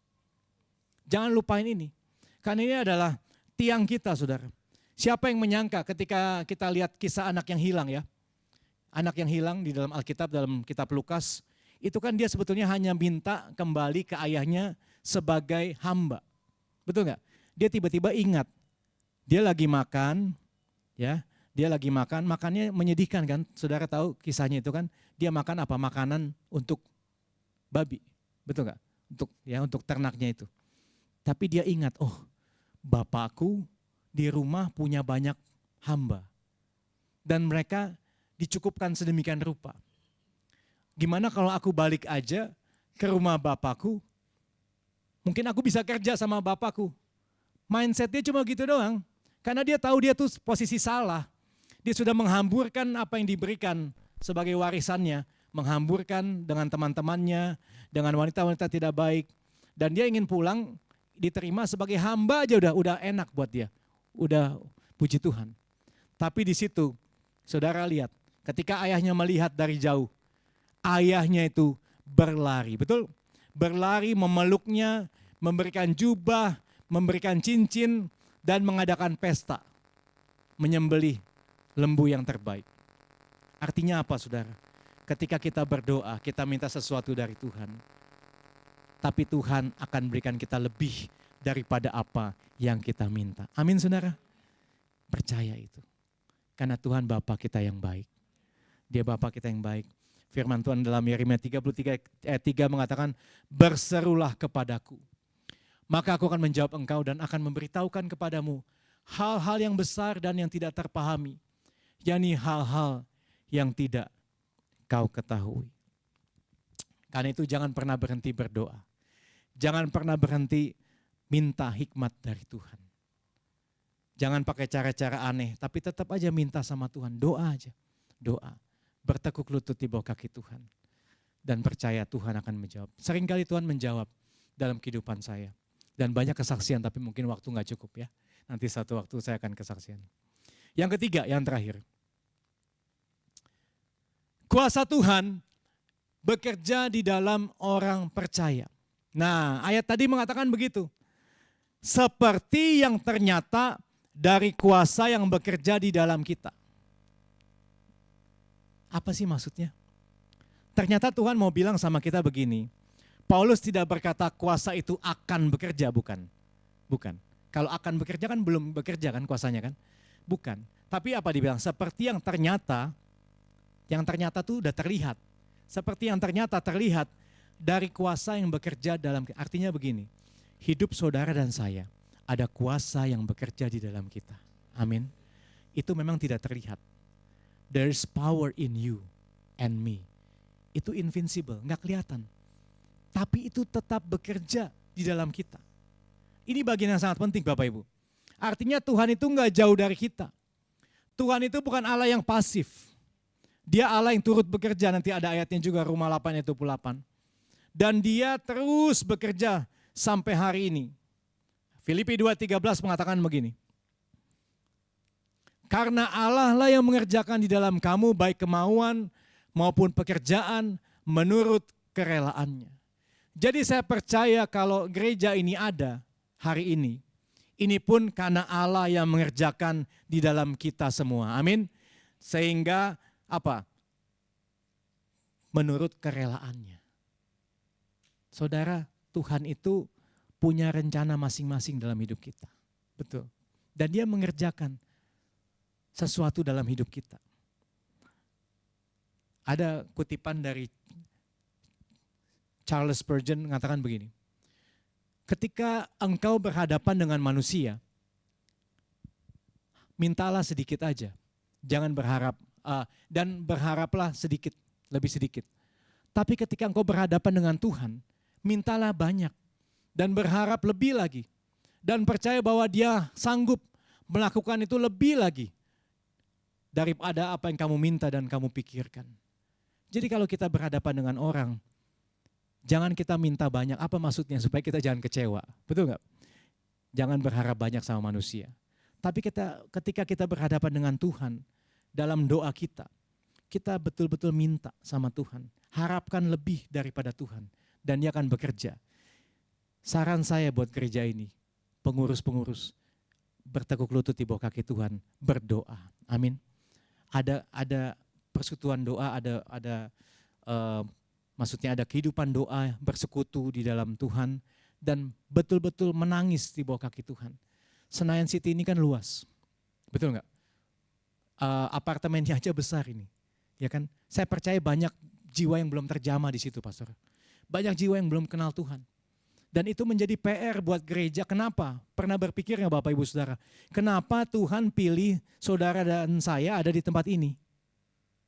Jangan lupain ini. Karena ini adalah tiang kita, saudara. Siapa yang menyangka ketika kita lihat kisah anak yang hilang ya. Anak yang hilang di dalam Alkitab, dalam kitab Lukas. Itu kan dia sebetulnya hanya minta kembali ke ayahnya sebagai hamba. Betul nggak? Dia tiba-tiba ingat, dia lagi makan, ya, Dia lagi makan, makannya menyedihkan kan. Saudara tahu kisahnya itu kan, dia makan apa? Makanan untuk babi. Betul nggak? Untuk ternaknya itu. Tapi dia ingat, oh bapakku di rumah punya banyak hamba. Dan mereka dicukupkan sedemikian rupa. Gimana kalau aku balik aja ke rumah bapakku, mungkin aku bisa kerja sama bapakku. Mindsetnya cuma gitu doang. Karena dia tahu dia tuh posisi salah. Dia sudah menghamburkan apa yang diberikan sebagai warisannya. Menghamburkan dengan teman-temannya, dengan wanita-wanita tidak baik. Dan dia ingin pulang, diterima sebagai hamba aja udah enak buat dia. Udah puji Tuhan. Tapi di situ, saudara lihat, ketika ayahnya melihat dari jauh, ayahnya itu berlari, betul? Berlari memeluknya, memberikan jubah, memberikan cincin, dan mengadakan pesta. Menyembelih lembu yang terbaik. Artinya apa saudara? Ketika kita berdoa, kita minta sesuatu dari Tuhan. Tapi Tuhan akan berikan kita lebih daripada apa yang kita minta. Amin saudara? Percaya itu. Karena Tuhan Bapa kita yang baik. Dia Bapa kita yang baik. Firman Tuhan dalam Yeremia 33 ayat 3 mengatakan, berserulah kepadaku. Maka aku akan menjawab engkau dan akan memberitahukan kepadamu hal-hal yang besar dan yang tidak terpahami. yakni hal-hal yang tidak kau ketahui. Karena itu jangan pernah berhenti berdoa. Jangan pernah berhenti minta hikmat dari Tuhan. Jangan pakai cara-cara aneh, tapi tetap aja minta sama Tuhan. Doa aja, doa. Bertekuk lutut di bawah kaki Tuhan. Dan percaya Tuhan akan menjawab. Seringkali Tuhan menjawab dalam kehidupan saya. Dan banyak kesaksian, tapi mungkin waktu gak cukup ya. Nanti satu waktu saya akan kesaksian. Yang ketiga, yang terakhir. Kuasa Tuhan bekerja di dalam orang percaya. Nah, ayat tadi mengatakan begitu. Seperti yang ternyata dari kuasa yang bekerja di dalam kita. Apa sih maksudnya? Ternyata Tuhan mau bilang sama kita begini. Paulus tidak berkata kuasa itu akan bekerja, bukan. Bukan. Kalau akan bekerja kan belum bekerja kan kuasanya kan? Bukan. Tapi apa dibilang? Seperti yang ternyata tuh udah terlihat. Seperti yang ternyata terlihat dari kuasa yang bekerja dalam, artinya begini, hidup saudara dan saya ada kuasa yang bekerja di dalam kita. Amin. Itu memang tidak terlihat. There is power in you and me. Itu invincible, nggak kelihatan. Tapi itu tetap bekerja di dalam kita. Ini bagian yang sangat penting Bapak Ibu. Artinya Tuhan itu nggak jauh dari kita. Tuhan itu bukan Allah yang pasif. Dia Allah yang turut bekerja, nanti ada ayatnya juga Roma 8 ayat 28. Dan dia terus bekerja sampai hari ini. Filipi 2:13 mengatakan begini. Karena Allah lah yang mengerjakan di dalam kamu baik kemauan maupun pekerjaan menurut kerelaannya. Jadi saya percaya kalau gereja ini ada hari ini pun karena Allah yang mengerjakan di dalam kita semua. Amin. Sehingga apa? Menurut kerelaannya. Saudara, Tuhan itu punya rencana masing-masing dalam hidup kita. Betul. Dan dia mengerjakan sesuatu dalam hidup kita. Ada kutipan dari Charles Spurgeon mengatakan begini. Ketika engkau berhadapan dengan manusia, mintalah sedikit aja. Jangan berharap, dan berharaplah sedikit, lebih sedikit. Tapi ketika engkau berhadapan dengan Tuhan, mintalah banyak. Dan berharap lebih lagi. Dan percaya bahwa dia sanggup melakukan itu lebih lagi. Daripada apa yang kamu minta dan kamu pikirkan. Jadi kalau kita berhadapan dengan orang, jangan kita minta banyak. Apa maksudnya? Supaya kita jangan kecewa. Betul nggak? Jangan berharap banyak sama manusia. Tapi ketika kita berhadapan dengan Tuhan, dalam doa kita betul-betul minta sama Tuhan. Harapkan lebih daripada Tuhan. Dan dia akan bekerja. Saran saya buat gereja ini, pengurus-pengurus, bertekuk lutut di bawah kaki Tuhan, berdoa. Amin. Ada persekutuan doa, maksudnya ada kehidupan doa, bersekutu di dalam Tuhan, dan betul-betul menangis di bawah kaki Tuhan. Senayan City ini kan luas, betul nggak? apartemennya aja besar ini. Ya kan? Saya percaya banyak jiwa yang belum terjamah di situ, Pastor. Banyak jiwa yang belum kenal Tuhan. Dan itu menjadi PR buat gereja. Kenapa? Pernah berpikir nggak Bapak Ibu Saudara? Kenapa Tuhan pilih saudara dan saya ada di tempat ini?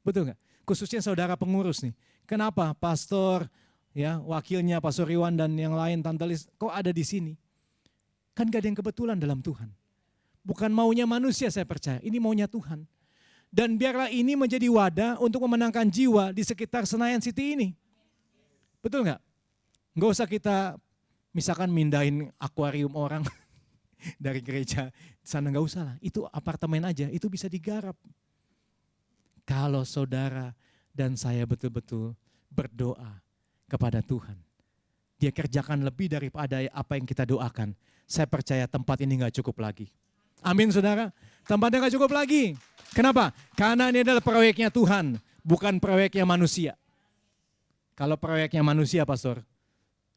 Betul nggak? Khususnya saudara pengurus nih. Kenapa pastor, ya wakilnya Pastor Iwan dan yang lain, Tante Lis, kok ada di sini? Kan gak ada yang kebetulan dalam Tuhan. Bukan maunya manusia saya percaya, ini maunya Tuhan. Dan biarlah ini menjadi wadah untuk memenangkan jiwa di sekitar Senayan City ini. Betul nggak? Nggak usah kita misalkan mindahin akuarium orang dari gereja sana, nggak usah lah. Itu apartemen aja, itu bisa digarap. Kalau saudara dan saya betul-betul berdoa kepada Tuhan, Dia kerjakan lebih daripada apa yang kita doakan. Saya percaya tempat ini nggak cukup lagi. Amin saudara, tempatnya nggak cukup lagi. Kenapa? Karena ini adalah proyeknya Tuhan, bukan proyeknya manusia. Kalau proyeknya manusia, Pastor,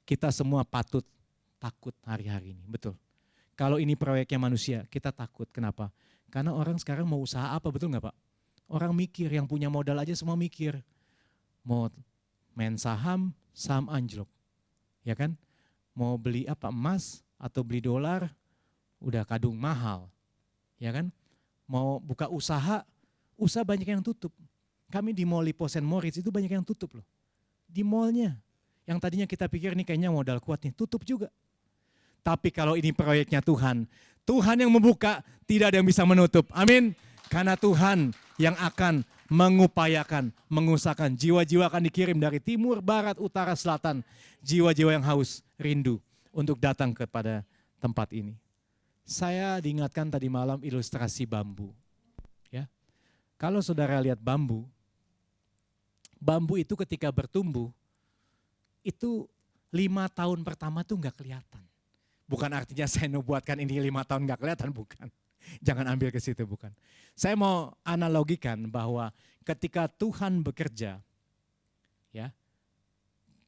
kita semua patut takut hari-hari ini, betul. Kalau ini proyeknya manusia, kita takut. Kenapa? Karena orang sekarang mau usaha apa, betul nggak Pak? Orang mikir, yang punya modal aja semua mikir. Mau main saham, saham anjlok. Ya kan? Mau beli apa, emas atau beli dolar, udah kadung mahal. Ya kan? Mau buka usaha, usaha banyak yang tutup. Kami di Mall Lipo St. Moritz itu banyak yang tutup loh. Di mallnya. Yang tadinya kita pikir ini kayaknya modal kuat nih, tutup juga. Tapi kalau ini proyeknya Tuhan, Tuhan yang membuka, tidak ada yang bisa menutup. Amin. Karena Tuhan yang akan mengupayakan, mengusahakan. Jiwa-jiwa akan dikirim dari timur, barat, utara, selatan. Jiwa-jiwa yang haus, rindu untuk datang kepada tempat ini. Saya diingatkan tadi malam ilustrasi bambu. Ya, kalau saudara lihat bambu itu ketika bertumbuh, itu 5 tahun pertama tuh nggak kelihatan. Bukan artinya saya nubuatkan ini 5 tahun nggak kelihatan, bukan. Jangan ambil ke situ, bukan. Saya mau analogikan bahwa ketika Tuhan bekerja, ya,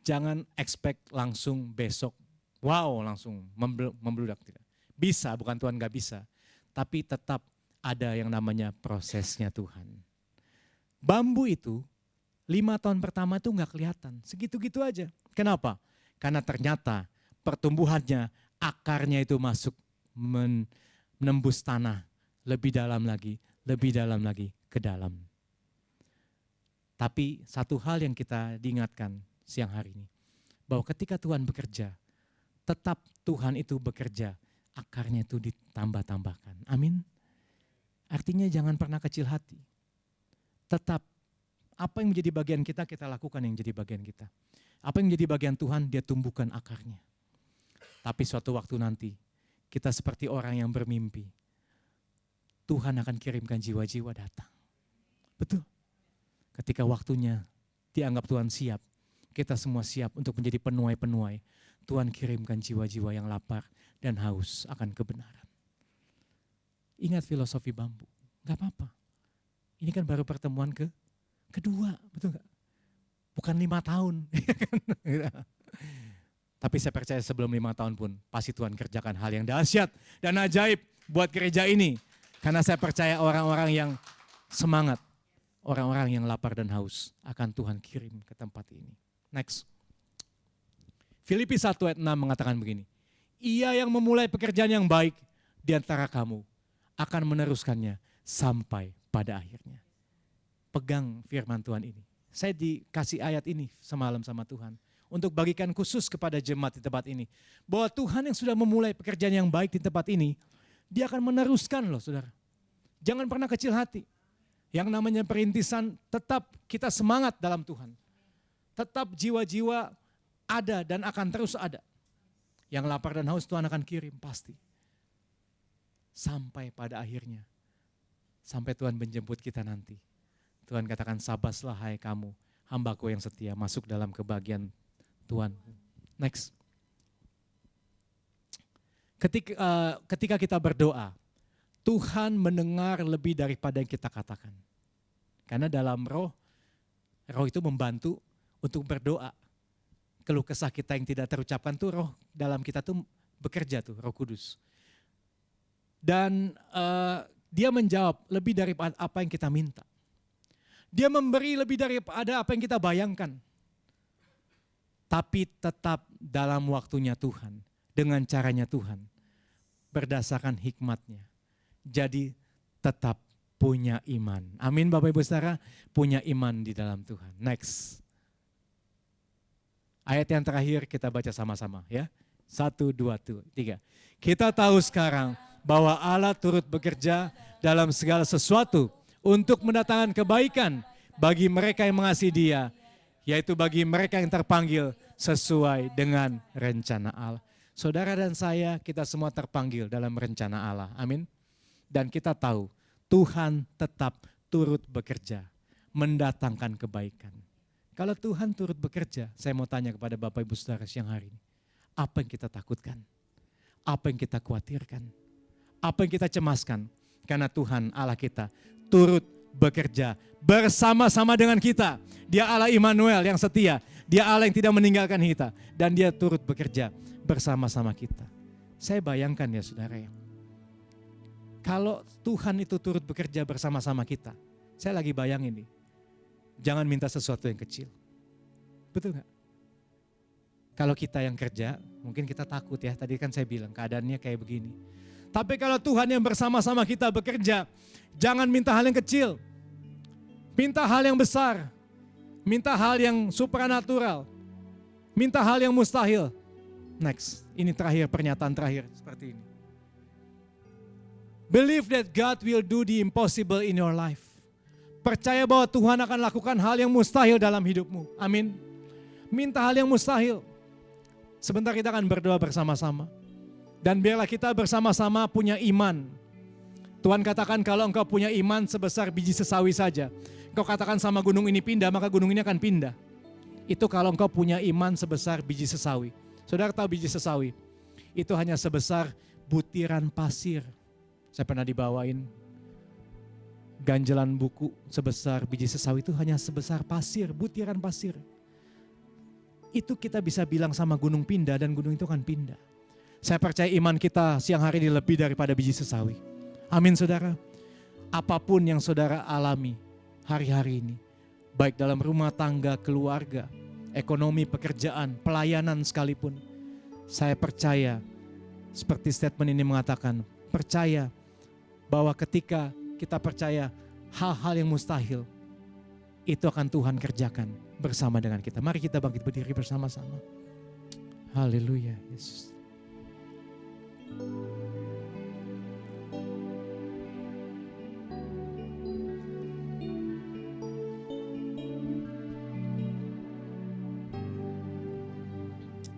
jangan expect langsung besok, wow langsung membludak. Tidak. Bisa, bukan Tuhan nggak bisa. Tapi tetap ada yang namanya prosesnya Tuhan. Bambu itu 5 tahun pertama itu nggak kelihatan, segitu-gitu aja. Kenapa? Karena ternyata pertumbuhannya, akarnya itu masuk menembus tanah lebih dalam lagi ke dalam. Tapi satu hal yang kita diingatkan siang hari ini, bahwa ketika Tuhan bekerja, tetap Tuhan itu bekerja, akarnya itu ditambah-tambahkan. Amin. Artinya jangan pernah kecil hati. Tetap apa yang menjadi bagian kita, kita lakukan yang jadi bagian kita. Apa yang menjadi bagian Tuhan, Dia tumbuhkan akarnya. Tapi suatu waktu nanti, kita seperti orang yang bermimpi. Tuhan akan kirimkan jiwa-jiwa datang. Betul. Ketika waktunya dianggap Tuhan siap, kita semua siap untuk menjadi penuai-penuai. Tuhan kirimkan jiwa-jiwa yang lapar dan haus akan kebenaran. Ingat filosofi bambu, gak apa-apa. Ini kan baru pertemuan kedua, betul gak? Bukan 5 tahun. Tapi saya percaya sebelum 5 tahun pun pasti Tuhan kerjakan hal yang dahsyat dan ajaib buat gereja ini. Karena saya percaya orang-orang yang semangat, orang-orang yang lapar dan haus akan Tuhan kirim ke tempat ini. Next. Filipi 1 ayat 6 mengatakan begini. Ia yang memulai pekerjaan yang baik di antara kamu akan meneruskannya sampai pada akhirnya. Pegang firman Tuhan ini. Saya dikasih ayat ini semalam sama Tuhan. Untuk bagikan khusus kepada jemaat di tempat ini. Bahwa Tuhan yang sudah memulai pekerjaan yang baik di tempat ini, Dia akan meneruskan loh saudara. Jangan pernah kecil hati. Yang namanya perintisan, tetap kita semangat dalam Tuhan. Tetap jiwa-jiwa ada dan akan terus ada. Yang lapar dan haus Tuhan akan kirim pasti. Sampai pada akhirnya. Sampai Tuhan menjemput kita nanti. Tuhan katakan sabaslah hai kamu, hambaku yang setia, masuk dalam kebahagiaan Tuhan. Next. Ketika kita berdoa, Tuhan mendengar lebih daripada yang kita katakan. Karena dalam roh itu membantu untuk berdoa. Keluh kesah kita yang tidak terucapkan tuh roh dalam kita tuh bekerja tuh, Roh Kudus. Dan Dia menjawab lebih daripada apa yang kita minta. Dia memberi lebih daripada apa yang kita bayangkan. Tapi tetap dalam waktunya Tuhan, dengan caranya Tuhan, berdasarkan hikmatnya. Jadi tetap punya iman. Amin Bapak Ibu Saudara, punya iman di dalam Tuhan. Next. Ayat yang terakhir kita baca sama-sama ya. 1, 2, 3. Kita tahu sekarang bahwa Allah turut bekerja dalam segala sesuatu untuk mendatangkan kebaikan bagi mereka yang mengasihi Dia, yaitu bagi mereka yang terpanggil sesuai dengan rencana Allah. Saudara dan saya, kita semua terpanggil dalam rencana Allah. Amin. Dan kita tahu Tuhan tetap turut bekerja, mendatangkan kebaikan. Kalau Tuhan turut bekerja, saya mau tanya kepada Bapak Ibu Saudara siang hari ini. Apa yang kita takutkan? Apa yang kita khawatirkan? Apa yang kita cemaskan? Karena Tuhan Allah kita turut bekerja bersama-sama dengan kita. Dia Allah Immanuel yang setia. Dia Allah yang tidak meninggalkan kita. Dan dia turut bekerja bersama-sama kita. Saya bayangkan ya saudara ya. Kalau Tuhan itu turut bekerja bersama-sama kita. Saya lagi bayangin nih. Jangan minta sesuatu yang kecil. Betul gak? Kalau kita yang kerja, mungkin kita takut ya. Tadi kan saya bilang keadaannya kayak begini. Tapi kalau Tuhan yang bersama-sama kita bekerja, jangan minta hal yang kecil. Minta hal yang besar. Minta hal yang supranatural. Minta hal yang mustahil. Next, ini terakhir, pernyataan terakhir seperti ini. Believe that God will do the impossible in your life. Percaya bahwa Tuhan akan lakukan hal yang mustahil dalam hidupmu. Amin. Minta hal yang mustahil. Sebentar kita akan berdoa bersama-sama. Dan biarlah kita bersama-sama punya iman. Tuhan katakan kalau engkau punya iman sebesar biji sesawi saja. Engkau katakan sama gunung ini pindah, maka gunung ini akan pindah. Itu kalau engkau punya iman sebesar biji sesawi. Saudara tahu biji sesawi? Itu hanya sebesar butiran pasir. Saya pernah dibawain ganjelan buku sebesar biji sesawi itu hanya sebesar pasir, butiran pasir. Itu kita bisa bilang sama gunung pindah dan gunung itu akan pindah. Saya percaya iman kita siang hari ini lebih daripada biji sesawi. Amin saudara. Apapun yang saudara alami hari-hari ini, baik dalam rumah tangga, keluarga, ekonomi, pekerjaan, pelayanan sekalipun, saya percaya seperti statement ini mengatakan, percaya bahwa ketika kita percaya hal-hal yang mustahil, itu akan Tuhan kerjakan bersama dengan kita. Mari kita bangkit berdiri bersama-sama. Haleluya, Yesus.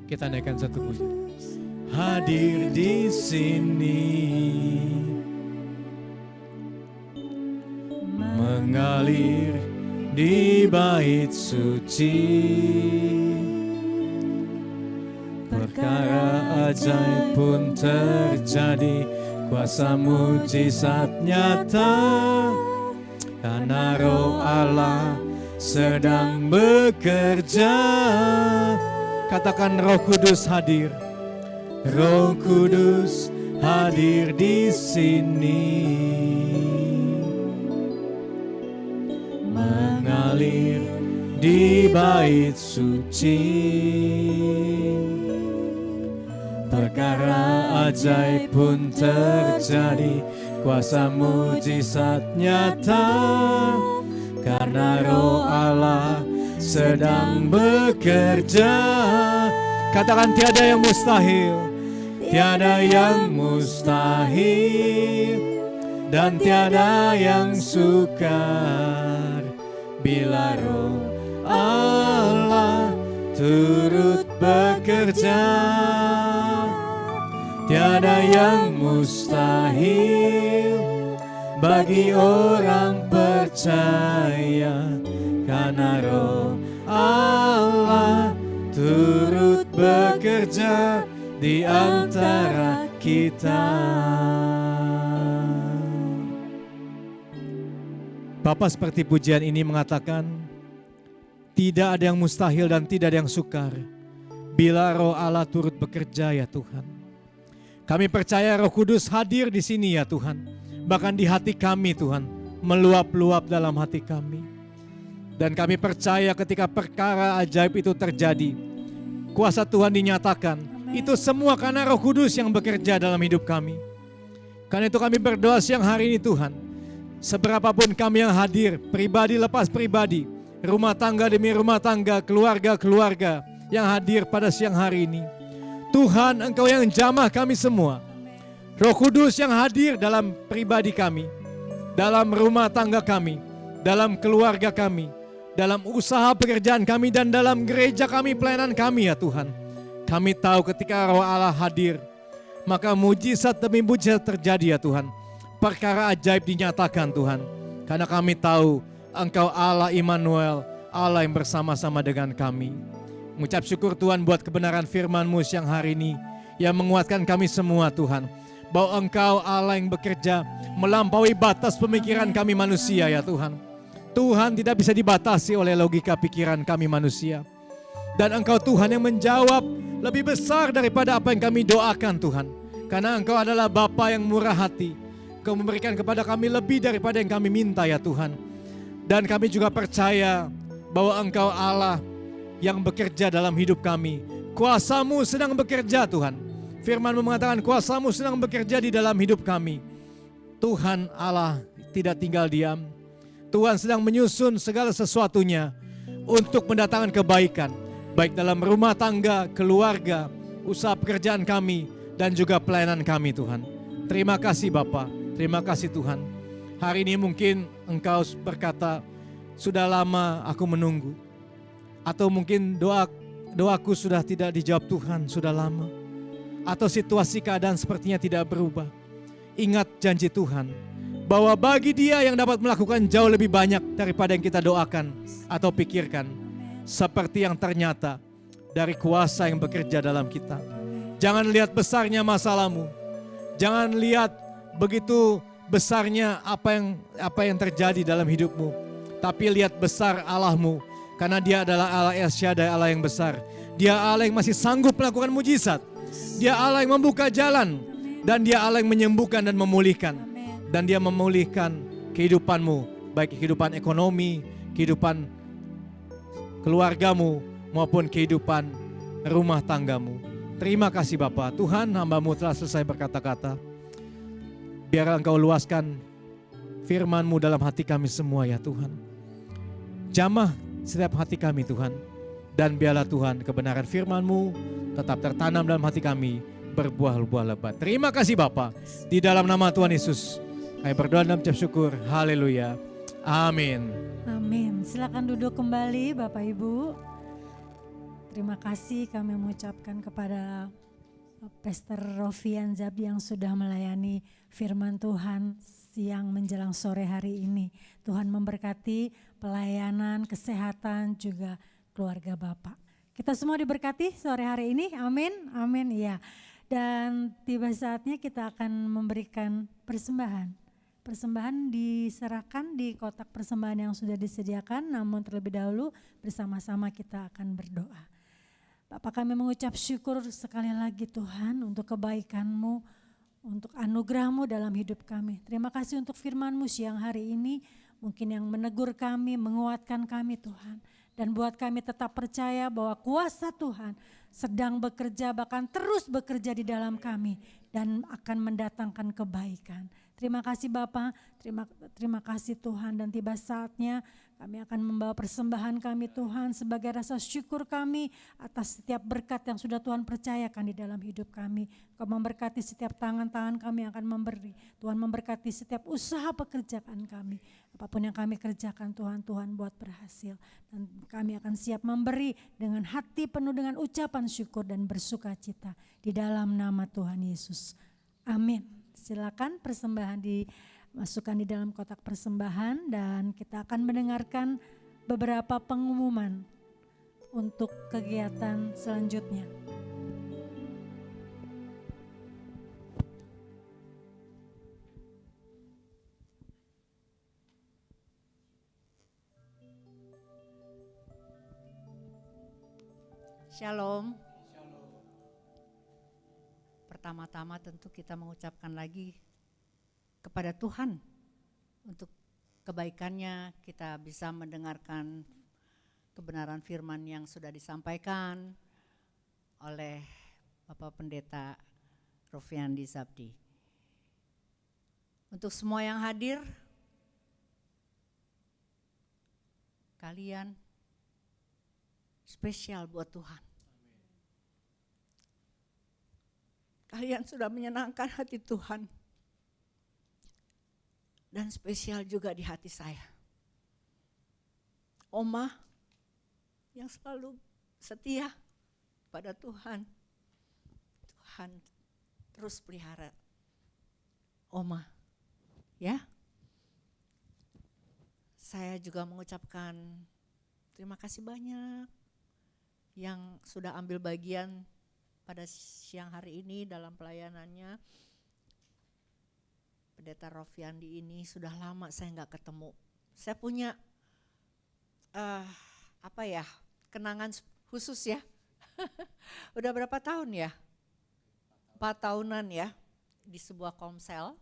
Kita naikkan satu pujian. Hadir di sini, mengalir di bait suci, perkara ajaib pun terjadi, kuasa mujizat nyata, karena Roh Allah sedang bekerja. Katakan Roh Kudus hadir. Roh Kudus hadir di sini, mengalir di bait suci, perkara ajaib pun terjadi, kuasa mujizat nyata, karena Roh Allah sedang bekerja. Katakan tiada yang mustahil, tiada yang mustahil, dan tiada yang sukar, bila Roh Allah turut bekerja. Tiada yang mustahil bagi orang percaya, karena Roh Allah turut bekerja di antara kita. Bapa, seperti pujian ini mengatakan, tidak ada yang mustahil dan tidak ada yang sukar bila Roh Allah turut bekerja ya Tuhan. Kami percaya Roh Kudus hadir di sini ya Tuhan, bahkan di hati kami Tuhan, meluap-luap dalam hati kami. Dan kami percaya ketika perkara ajaib itu terjadi, kuasa Tuhan dinyatakan, itu semua karena Roh Kudus yang bekerja dalam hidup kami. Karena itu kami berdoa siang hari ini Tuhan, seberapapun kami yang hadir, pribadi lepas pribadi, rumah tangga demi rumah tangga, keluarga-keluarga yang hadir pada siang hari ini, Tuhan, Engkau yang jamah kami semua. Roh Kudus yang hadir dalam pribadi kami, dalam rumah tangga kami, dalam keluarga kami, dalam usaha pekerjaan kami, dan dalam gereja kami, pelayanan kami ya Tuhan. Kami tahu ketika Roh Allah hadir, maka mujizat demi mujizat terjadi ya Tuhan. Perkara ajaib dinyatakan Tuhan. Karena kami tahu Engkau Allah Immanuel, Allah yang bersama-sama dengan kami. Mengucap syukur Tuhan buat kebenaran firman-Mu siang hari ini, yang menguatkan kami semua Tuhan. Bahwa Engkau Allah yang bekerja melampaui batas pemikiran kami manusia ya Tuhan. Tuhan tidak bisa dibatasi oleh logika pikiran kami manusia. Dan Engkau Tuhan yang menjawab lebih besar daripada apa yang kami doakan Tuhan. Karena Engkau adalah Bapa yang murah hati. Engkau memberikan kepada kami lebih daripada yang kami minta ya Tuhan. Dan kami juga percaya bahwa Engkau Allah yang bekerja dalam hidup kami. Kuasa-Mu sedang bekerja Tuhan. Firman-Mu mengatakan kuasa-Mu sedang bekerja di dalam hidup kami. Tuhan Allah tidak tinggal diam. Tuhan sedang menyusun segala sesuatunya untuk mendatangkan kebaikan. Baik dalam rumah tangga, keluarga, usaha pekerjaan kami, dan juga pelayanan kami Tuhan. Terima kasih Bapa, terima kasih Tuhan. Hari ini mungkin Engkau berkata, sudah lama aku menunggu. Atau mungkin doaku sudah tidak dijawab Tuhan, sudah lama. Atau situasi keadaan sepertinya tidak berubah. Ingat janji Tuhan, bahwa bagi Dia yang dapat melakukan jauh lebih banyak daripada yang kita doakan atau pikirkan, seperti yang ternyata dari kuasa yang bekerja dalam kita. Jangan lihat besarnya masalahmu, jangan lihat begitu besarnya apa yang terjadi dalam hidupmu, tapi lihat besar Allahmu, karena Dia adalah Allah El Shaddai, Allah yang besar. Dia Allah yang masih sanggup melakukan mujizat. Dia Allah yang membuka jalan, dan Dia Allah yang menyembuhkan dan memulihkan. Dan Dia memulihkan kehidupanmu, baik kehidupan ekonomi, kehidupan keluargamu, maupun kehidupan rumah tanggamu. Terima kasih Bapa. Tuhan, hamba-Mu telah selesai berkata-kata. Biar Engkau luaskan firman-Mu dalam hati kami semua ya Tuhan. Jamah setiap hati kami Tuhan. Dan biarlah Tuhan kebenaran firman-Mu tetap tertanam dalam hati kami, berbuah-buah lebat. Terima kasih Bapa. Di dalam nama Tuhan Yesus kami berdoa dan ucap syukur. Haleluya. Amin. Amin. Silakan duduk kembali Bapak Ibu. Terima kasih kami mengucapkan kepada Pastor Rofian Zabdi yang sudah melayani firman Tuhan siang menjelang sore hari ini. Tuhan memberkati pelayanan, kesehatan, juga keluarga Bapak. Kita semua diberkati sore hari ini. Amin. Amin. Ya. Dan tiba saatnya kita akan memberikan persembahan. Persembahan diserahkan di kotak persembahan yang sudah disediakan, namun terlebih dahulu bersama-sama kita akan berdoa. Bapak, kami mengucap syukur sekali lagi Tuhan untuk kebaikan-Mu, untuk anugerah-Mu dalam hidup kami. Terima kasih untuk firman-Mu siang hari ini, mungkin yang menegur kami, menguatkan kami Tuhan. Dan buat kami tetap percaya bahwa kuasa Tuhan sedang bekerja, bahkan terus bekerja di dalam kami dan akan mendatangkan kebaikan. Terima kasih Bapak, terima kasih Tuhan, dan tiba saatnya kami akan membawa persembahan kami Tuhan sebagai rasa syukur kami atas setiap berkat yang sudah Tuhan percayakan di dalam hidup kami. Kau memberkati setiap tangan-tangan kami yang akan memberi. Tuhan memberkati setiap usaha pekerjaan kami. Apapun yang kami kerjakan Tuhan buat berhasil. Dan kami akan siap memberi dengan hati penuh dengan ucapan syukur dan bersuka cita di dalam nama Tuhan Yesus. Amin. Silakan persembahan dimasukkan di dalam kotak persembahan dan kita akan mendengarkan beberapa pengumuman untuk kegiatan selanjutnya. Shalom. Pertama-tama tentu kita mengucapkan lagi kepada Tuhan untuk kebaikannya. Kita bisa mendengarkan kebenaran firman yang sudah disampaikan oleh Bapak Pendeta Rofiandi Zabdi. Untuk semua yang hadir, kalian spesial buat Tuhan. Kalian sudah menyenangkan hati Tuhan. Dan spesial juga di hati saya. Oma yang selalu setia pada Tuhan. Tuhan terus pelihara Oma. Ya. Saya juga mengucapkan terima kasih banyak yang sudah ambil bagian pada siang hari ini dalam pelayanannya. Pendeta Rofiandi ini sudah lama saya nggak ketemu. Saya punya kenangan khusus ya. Udah berapa tahun ya? 4 tahunan ya di sebuah komsel.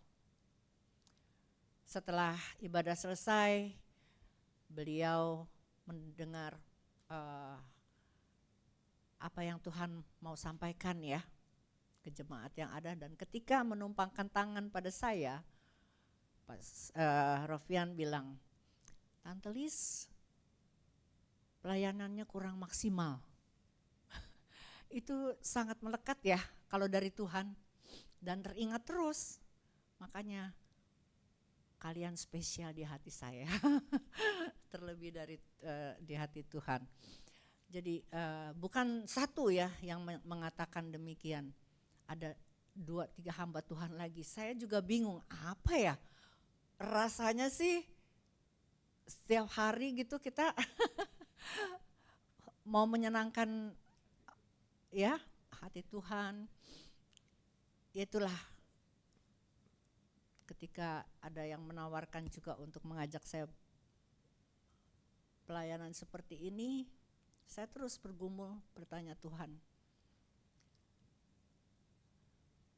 Setelah ibadah selesai, beliau mendengar apa yang Tuhan mau sampaikan ya ke jemaat yang ada, dan ketika menumpangkan tangan pada saya, Rofian bilang, Tante Lis, pelayanannya kurang maksimal. Itu sangat melekat ya kalau dari Tuhan dan teringat terus. Makanya kalian spesial di hati saya, terlebih dari di hati Tuhan. Jadi bukan satu ya yang mengatakan demikian. Ada 2-3 hamba Tuhan lagi. Saya juga bingung, apa ya rasanya sih setiap hari gitu kita mau menyenangkan ya hati Tuhan. Itulah ketika ada yang menawarkan juga untuk mengajak saya pelayanan seperti ini, saya terus bergumul bertanya, Tuhan,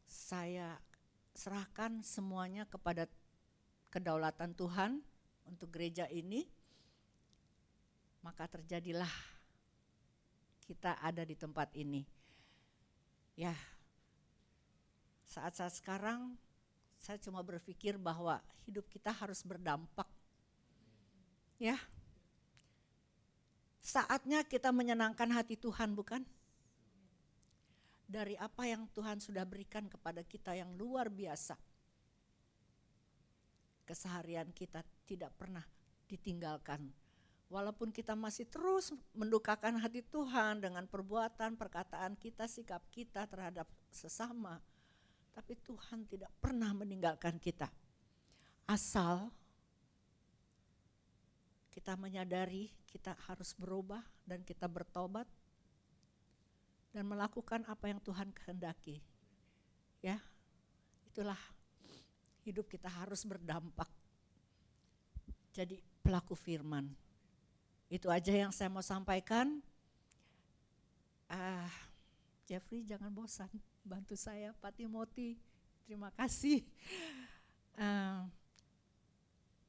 saya serahkan semuanya kepada kedaulatan Tuhan untuk gereja ini, maka terjadilah kita ada di tempat ini. Ya, saat-saat sekarang saya cuma berpikir bahwa hidup kita harus berdampak. Ya, saatnya kita menyenangkan hati Tuhan, bukan? Dari apa yang Tuhan sudah berikan kepada kita yang luar biasa. Keseharian kita tidak pernah ditinggalkan. Walaupun kita masih terus mendukakan hati Tuhan dengan perbuatan, perkataan kita, sikap kita terhadap sesama. Tapi Tuhan tidak pernah meninggalkan kita. Asal kita menyadari kita harus berubah dan kita bertobat dan melakukan apa yang Tuhan kehendaki. Ya, itulah hidup kita harus berdampak. Jadi pelaku firman. Itu aja yang saya mau sampaikan. Jeffrey jangan bosan, bantu saya, Pak Timothy, terima kasih.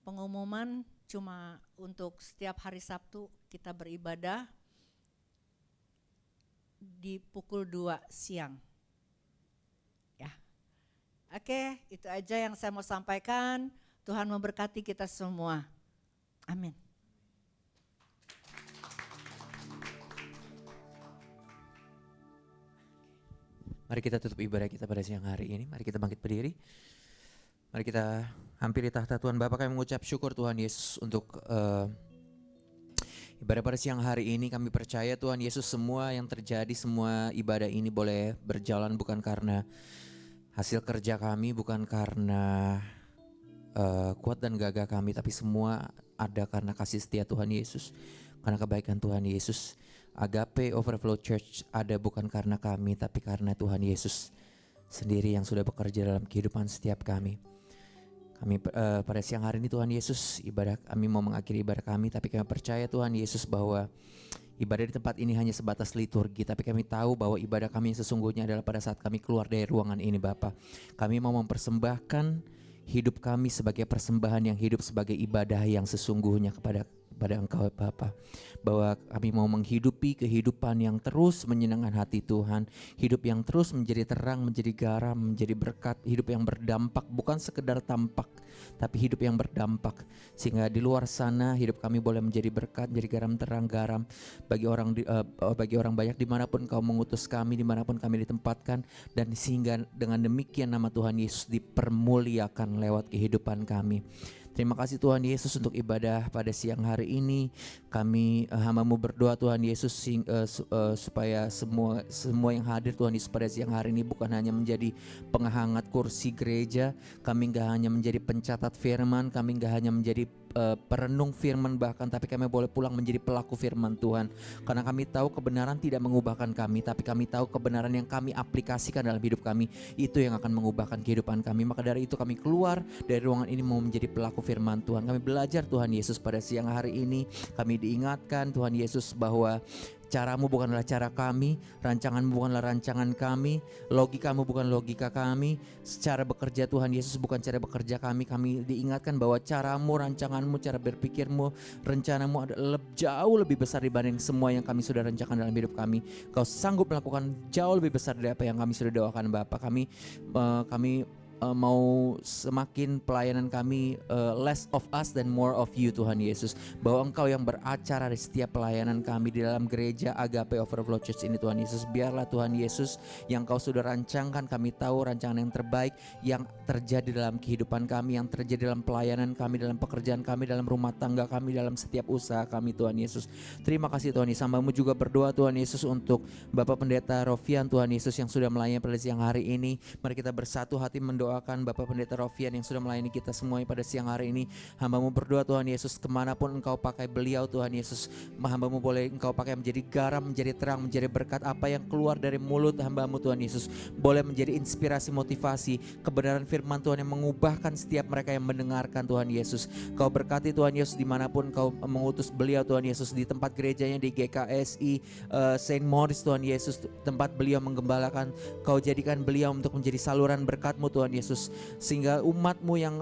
Pengumuman cuma untuk setiap hari Sabtu kita beribadah di pukul 2 siang. Ya. Oke, itu aja yang saya mau sampaikan. Tuhan memberkati kita semua. Amin. Mari kita tutup ibadah kita pada siang hari ini. Mari kita bangkit berdiri. Mari kita hampiri tahta Tuhan Bapa. Kami mengucap syukur Tuhan Yesus untuk ibadah pada siang hari ini. Kami percaya Tuhan Yesus semua yang terjadi, semua ibadah ini boleh berjalan bukan karena hasil kerja kami, bukan karena kuat dan gagah kami, tapi semua ada karena kasih setia Tuhan Yesus, karena kebaikan Tuhan Yesus. Agape Overflow Church ada bukan karena kami, tapi karena Tuhan Yesus sendiri yang sudah bekerja dalam kehidupan setiap kami. Kami pada siang hari ini Tuhan Yesus, ibadah kami mau mengakhiri ibadah kami, tapi kami percaya Tuhan Yesus bahwa ibadah di tempat ini hanya sebatas liturgi, tapi kami tahu bahwa ibadah kami yang sesungguhnya adalah pada saat kami keluar dari ruangan ini Bapa. Kami mau mempersembahkan hidup kami sebagai persembahan yang hidup, sebagai ibadah yang sesungguhnya kepada Engkau Bapa. Bahwa kami mau menghidupi kehidupan yang terus menyenangkan hati Tuhan, hidup yang terus menjadi terang, menjadi garam, menjadi berkat, hidup yang berdampak, bukan sekedar tampak, tapi hidup yang berdampak. Sehingga di luar sana hidup kami boleh menjadi berkat, menjadi garam terang, garam bagi orang banyak dimanapun Kau mengutus kami, dimanapun kami ditempatkan. Dan sehingga dengan demikian nama Tuhan Yesus dipermuliakan lewat kehidupan kami. Terima kasih Tuhan Yesus untuk ibadah pada siang hari ini. Kami hamba-Mu berdoa Tuhan Yesus supaya semua yang hadir Tuhan Yesus pada siang hari ini bukan hanya menjadi penghangat kursi gereja, kami enggak hanya menjadi pencatat firman, kami enggak hanya menjadi perenung firman bahkan, tapi kami boleh pulang menjadi pelaku firman Tuhan. Karena kami tahu kebenaran tidak mengubahkan kami, tapi kami tahu kebenaran yang kami aplikasikan dalam hidup kami, itu yang akan mengubahkan kehidupan kami. Maka dari itu kami keluar dari ruangan ini mau menjadi pelaku firman Tuhan. Kami belajar Tuhan Yesus pada siang hari ini. Kami diingatkan Tuhan Yesus bahwa caramu bukanlah cara kami, rancanganmu bukanlah rancangan kami, logikamu bukan logika kami, cara bekerja Tuhan Yesus bukan cara bekerja kami. Kami diingatkan bahwa caramu, rancanganmu, cara berpikirmu, rencanamu adalah jauh lebih besar dibanding semua yang kami sudah rencanakan dalam hidup kami. Kau sanggup melakukan jauh lebih besar dari apa yang kami sudah doakan Bapa. Kami mau semakin pelayanan kami less of us dan more of you Tuhan Yesus. Bahwa Engkau yang beracara di setiap pelayanan kami di dalam gereja Agape Overflow Church ini Tuhan Yesus. Biarlah Tuhan Yesus yang Kau sudah rancangkan, kami tahu rancangan yang terbaik yang terjadi dalam kehidupan kami, yang terjadi dalam pelayanan kami, dalam pekerjaan kami, dalam rumah tangga kami, dalam setiap usaha kami Tuhan Yesus. Terima kasih Tuhan Yesus. Hamba-Mu juga berdoa Tuhan Yesus untuk Bapak Pendeta Rofian Tuhan Yesus yang sudah melayani pada siang hari ini. Mari kita bersatu hati mendoakan Bapak Pendeta Rofian yang sudah melayani kita semuanya pada siang hari ini. Hamba-Mu berdoa Tuhan Yesus, kemanapun Engkau pakai beliau Tuhan Yesus, hamba-Mu boleh Engkau pakai menjadi garam, menjadi terang, menjadi berkat. Apa yang keluar dari mulut hamba-Mu Tuhan Yesus boleh menjadi inspirasi, motivasi, kebenaran firman Tuhan yang mengubahkan setiap mereka yang mendengarkan Tuhan Yesus. Kau berkati Tuhan Yesus dimanapun Kau mengutus beliau Tuhan Yesus, di tempat gerejanya di GKSI Saint Maurice Tuhan Yesus, tempat beliau menggembalakan. Kau jadikan beliau untuk menjadi saluran berkat-Mu Tuhan Yesus, sehingga umat-Mu yang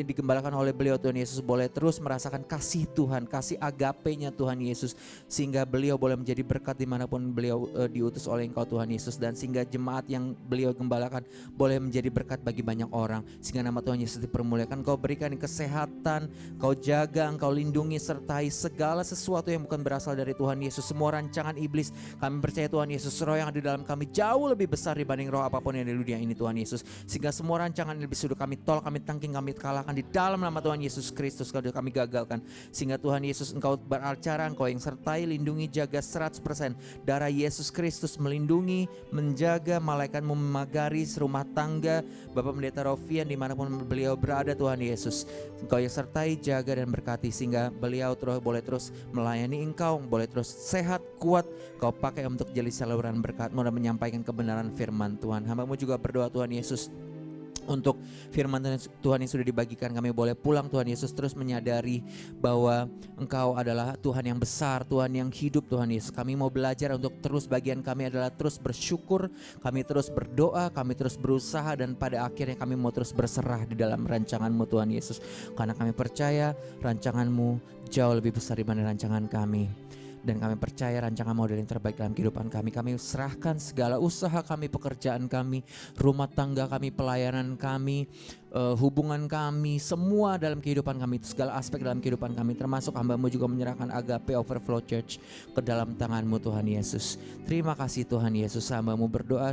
digembalakan oleh beliau Tuhan Yesus boleh terus merasakan kasih Tuhan, kasih agapenya Tuhan Yesus, sehingga beliau boleh menjadi berkat dimanapun beliau diutus oleh Engkau Tuhan Yesus, dan sehingga jemaat yang beliau gembalakan boleh menjadi berkat bagi banyak orang, sehingga nama Tuhan Yesus dipermuliakan. Kau berikan kesehatan, Kau jaga, Engkau lindungi, sertai segala sesuatu yang bukan berasal dari Tuhan Yesus. Semua rancangan iblis, kami percaya Tuhan Yesus, roh yang ada di dalam kami jauh lebih besar dibanding roh apapun yang ada di dunia ini Tuhan Yesus, sehingga semua rancangan lebih sudah kami tolak, kami tangking, kami kalahkan di dalam nama Tuhan Yesus Kristus. Kau kami gagalkan, sehingga Tuhan Yesus Engkau beracara, Engkau yang sertai, lindungi, jaga 100%. Darah Yesus Kristus melindungi, menjaga, malaikat-Mu memagari rumah tangga Bapak Pendeta Rofian dimanapun beliau berada Tuhan Yesus. Engkau yang sertai, jaga dan berkati, sehingga beliau boleh terus melayani Engkau, boleh terus sehat, kuat. Kau pakai untuk jadi saluran berkat-Mu dan menyampaikan kebenaran firman Tuhan. Hamba-Mu juga berdoa Tuhan Yesus untuk firman Tuhan yang sudah dibagikan. Kami boleh pulang Tuhan Yesus terus menyadari bahwa Engkau adalah Tuhan yang besar, Tuhan yang hidup Tuhan Yesus. Kami mau belajar untuk terus, bagian kami adalah terus bersyukur, kami terus berdoa, kami terus berusaha, dan pada akhirnya kami mau terus berserah di dalam rancangan-Mu Tuhan Yesus. Karena kami percaya rancangan-Mu jauh lebih besar dibanding rancangan kami. Dan kami percaya rancangan model yang terbaik dalam kehidupan kami. Kami serahkan segala usaha kami, pekerjaan kami, rumah tangga kami, pelayanan kami, hubungan kami, semua dalam kehidupan kami, segala aspek dalam kehidupan kami, termasuk hamba-Mu juga menyerahkan Agape Overflow Church ke dalam tangan-Mu Tuhan Yesus. Terima kasih Tuhan Yesus. Hamba-Mu berdoa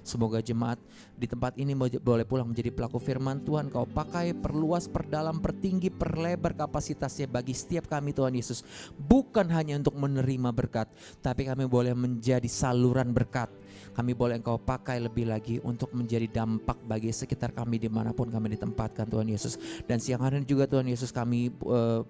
semoga jemaat di tempat ini boleh pulang menjadi pelaku firman Tuhan. Kau pakai, perluas, perdalam, pertinggi, perlebar kapasitasnya bagi setiap kami Tuhan Yesus. Bukan hanya untuk menerima berkat, tapi kami boleh menjadi saluran berkat. Kami boleh Engkau pakai lebih lagi untuk menjadi dampak bagi sekitar kami dimanapun kami ditempatkan Tuhan Yesus. Dan siang hari ini juga Tuhan Yesus, kami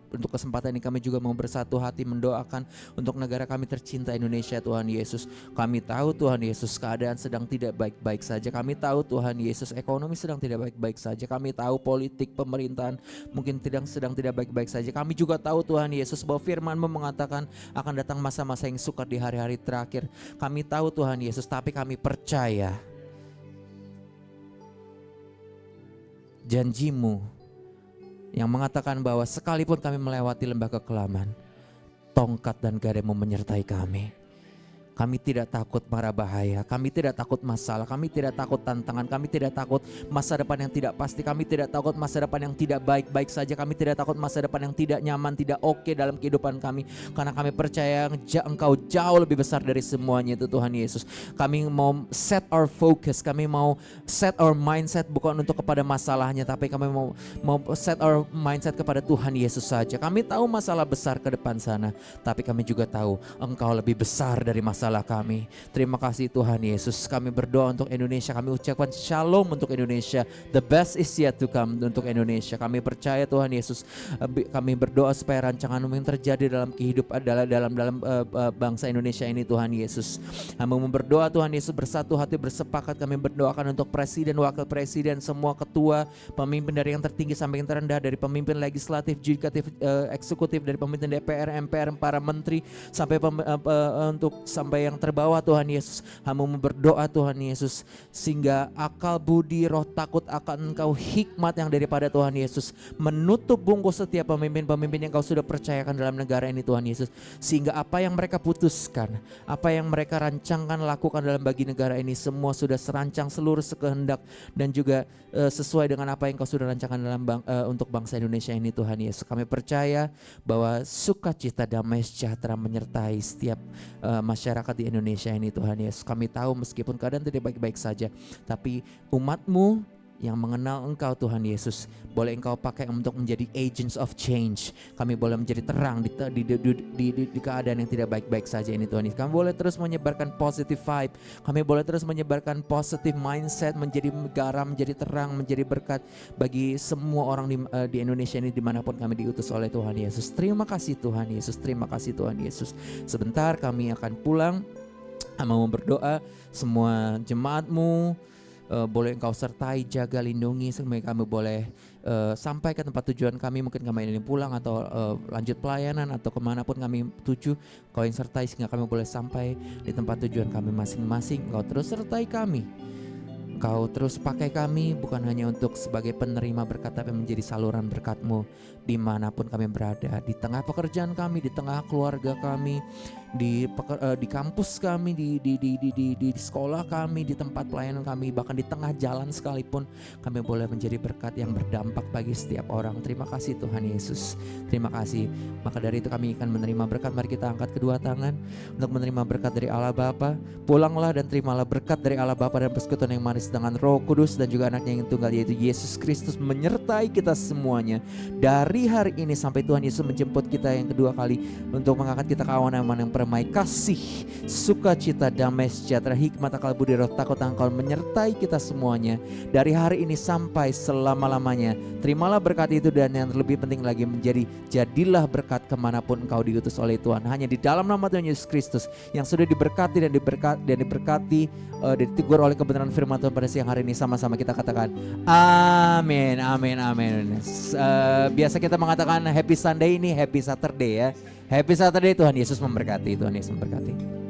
untuk kesempatan ini kami juga mau bersatu hati mendoakan untuk negara kami tercinta Indonesia Tuhan Yesus. Kami tahu Tuhan Yesus keadaan sedang tidak baik-baik saja. Kami tahu Tuhan Yesus ekonomi sedang tidak baik-baik saja. Kami tahu politik pemerintahan mungkin sedang tidak baik-baik saja. Kami juga tahu Tuhan Yesus bahwa firman-Mu mengatakan akan datang masa-masa yang sukar di hari-hari terakhir. Kami tahu Tuhan Yesus, tapi kami percaya janji-Mu yang mengatakan bahwa sekalipun kami melewati lembah kekelaman, tongkat dan gadai-Mu menyertai kami. Kami tidak takut mara bahaya, kami tidak takut masalah, kami tidak takut tantangan, kami tidak takut masa depan yang tidak pasti, kami tidak takut masa depan yang tidak baik-baik saja, kami tidak takut masa depan yang tidak nyaman, tidak oke dalam kehidupan kami. Karena kami percaya Engkau jauh lebih besar dari semuanya itu Tuhan Yesus. Kami mau set our focus, kami mau set our mindset bukan untuk kepada masalahnya, tapi kami mau set our mindset kepada Tuhan Yesus saja. Kami tahu masalah besar ke depan sana, tapi kami juga tahu Engkau lebih besar dari masalah kami. Terima kasih Tuhan Yesus. Kami berdoa untuk Indonesia. Kami ucapkan shalom untuk Indonesia. The best is yet to come untuk Indonesia. Kami percaya Tuhan Yesus. Kami berdoa supaya rancangan-Mu yang terjadi dalam kehidupan dalam bangsa Indonesia ini Tuhan Yesus. Kami berdoa Tuhan Yesus, bersatu hati bersepakat kami berdoakan untuk presiden, wakil presiden, semua ketua, pemimpin dari yang tertinggi sampai yang terendah, dari pemimpin legislatif, yudikatif, eksekutif, dari pemimpin DPR, MPR, para menteri sampai yang terbawah Tuhan Yesus. Hamba berdoa Tuhan Yesus, sehingga akal budi roh takut akan Engkau, hikmat yang daripada Tuhan Yesus menutup bungkus setiap pemimpin-pemimpin yang Kau sudah percayakan dalam negara ini Tuhan Yesus. Sehingga apa yang mereka putuskan, apa yang mereka rancangkan lakukan dalam bagi negara ini, semua sudah serancang seluruh sekehendak dan juga sesuai dengan apa yang Kau sudah rancangkan dalam untuk bangsa Indonesia ini Tuhan Yesus. Kami percaya bahwa sukacita, damai, sejahtera menyertai setiap masyarakat di Indonesia ini Tuhan Yesus. Kami tahu meskipun keadaan tidak baik-baik saja, tapi umat-Mu yang mengenal Engkau Tuhan Yesus, boleh Engkau pakai untuk menjadi agents of change. Kami boleh menjadi terang di keadaan yang tidak baik-baik saja ini Tuhan Yesus. Kami boleh terus menyebarkan positive vibe, kami boleh terus menyebarkan positive mindset, menjadi garam, menjadi terang, menjadi berkat bagi semua orang di Indonesia ini dimanapun kami diutus oleh Tuhan Yesus. Terima kasih Tuhan Yesus, terima kasih Tuhan Yesus. Sebentar kami akan pulang. Mau berdoa semua jemaat-Mu, boleh Engkau sertai, jaga, lindungi sampai kami boleh sampai ke tempat tujuan kami. Mungkin kami ini pulang atau lanjut pelayanan atau kemanapun kami tuju, Kau yang sertai sehingga kami boleh sampai di tempat tujuan kami masing-masing. Engkau terus sertai kami, Engkau terus pakai kami bukan hanya untuk sebagai penerima berkat, tapi menjadi saluran berkat-Mu dimanapun kami berada, di tengah pekerjaan kami, di tengah keluarga kami, di kampus kami, di sekolah kami, di tempat pelayanan kami, bahkan di tengah jalan sekalipun kami boleh menjadi berkat yang berdampak bagi setiap orang. Terima kasih Tuhan Yesus, terima kasih. Maka dari itu kami akan menerima berkat. Mari kita angkat kedua tangan untuk menerima berkat dari Allah Bapa. Pulanglah dan terimalah berkat dari Allah Bapa dan persekutuan yang manis dengan Roh Kudus dan juga anaknya yang tunggal yaitu Yesus Kristus menyertai kita semuanya dari hari ini sampai Tuhan Yesus menjemput kita yang kedua kali untuk mengangkat kita ke awan-awan yang permai. Kasih, sukacita, damai, sejahtera, hikmat, akal budi, roh takut Engkau menyertai kita semuanya dari hari ini sampai selama-lamanya. Terimalah berkat itu dan yang lebih penting lagi jadilah berkat kemanapun Engkau diutus oleh Tuhan. Hanya di dalam nama Tuhan Yesus Kristus yang sudah diberkati dan ditegur oleh kebenaran firman Tuhan pada siang hari ini, sama-sama kita katakan amin, amin, amin. Biasa kita mengatakan happy Sunday, ini happy Saturday ya. Happy Saturday, Tuhan Yesus memberkati, Tuhan Yesus memberkati.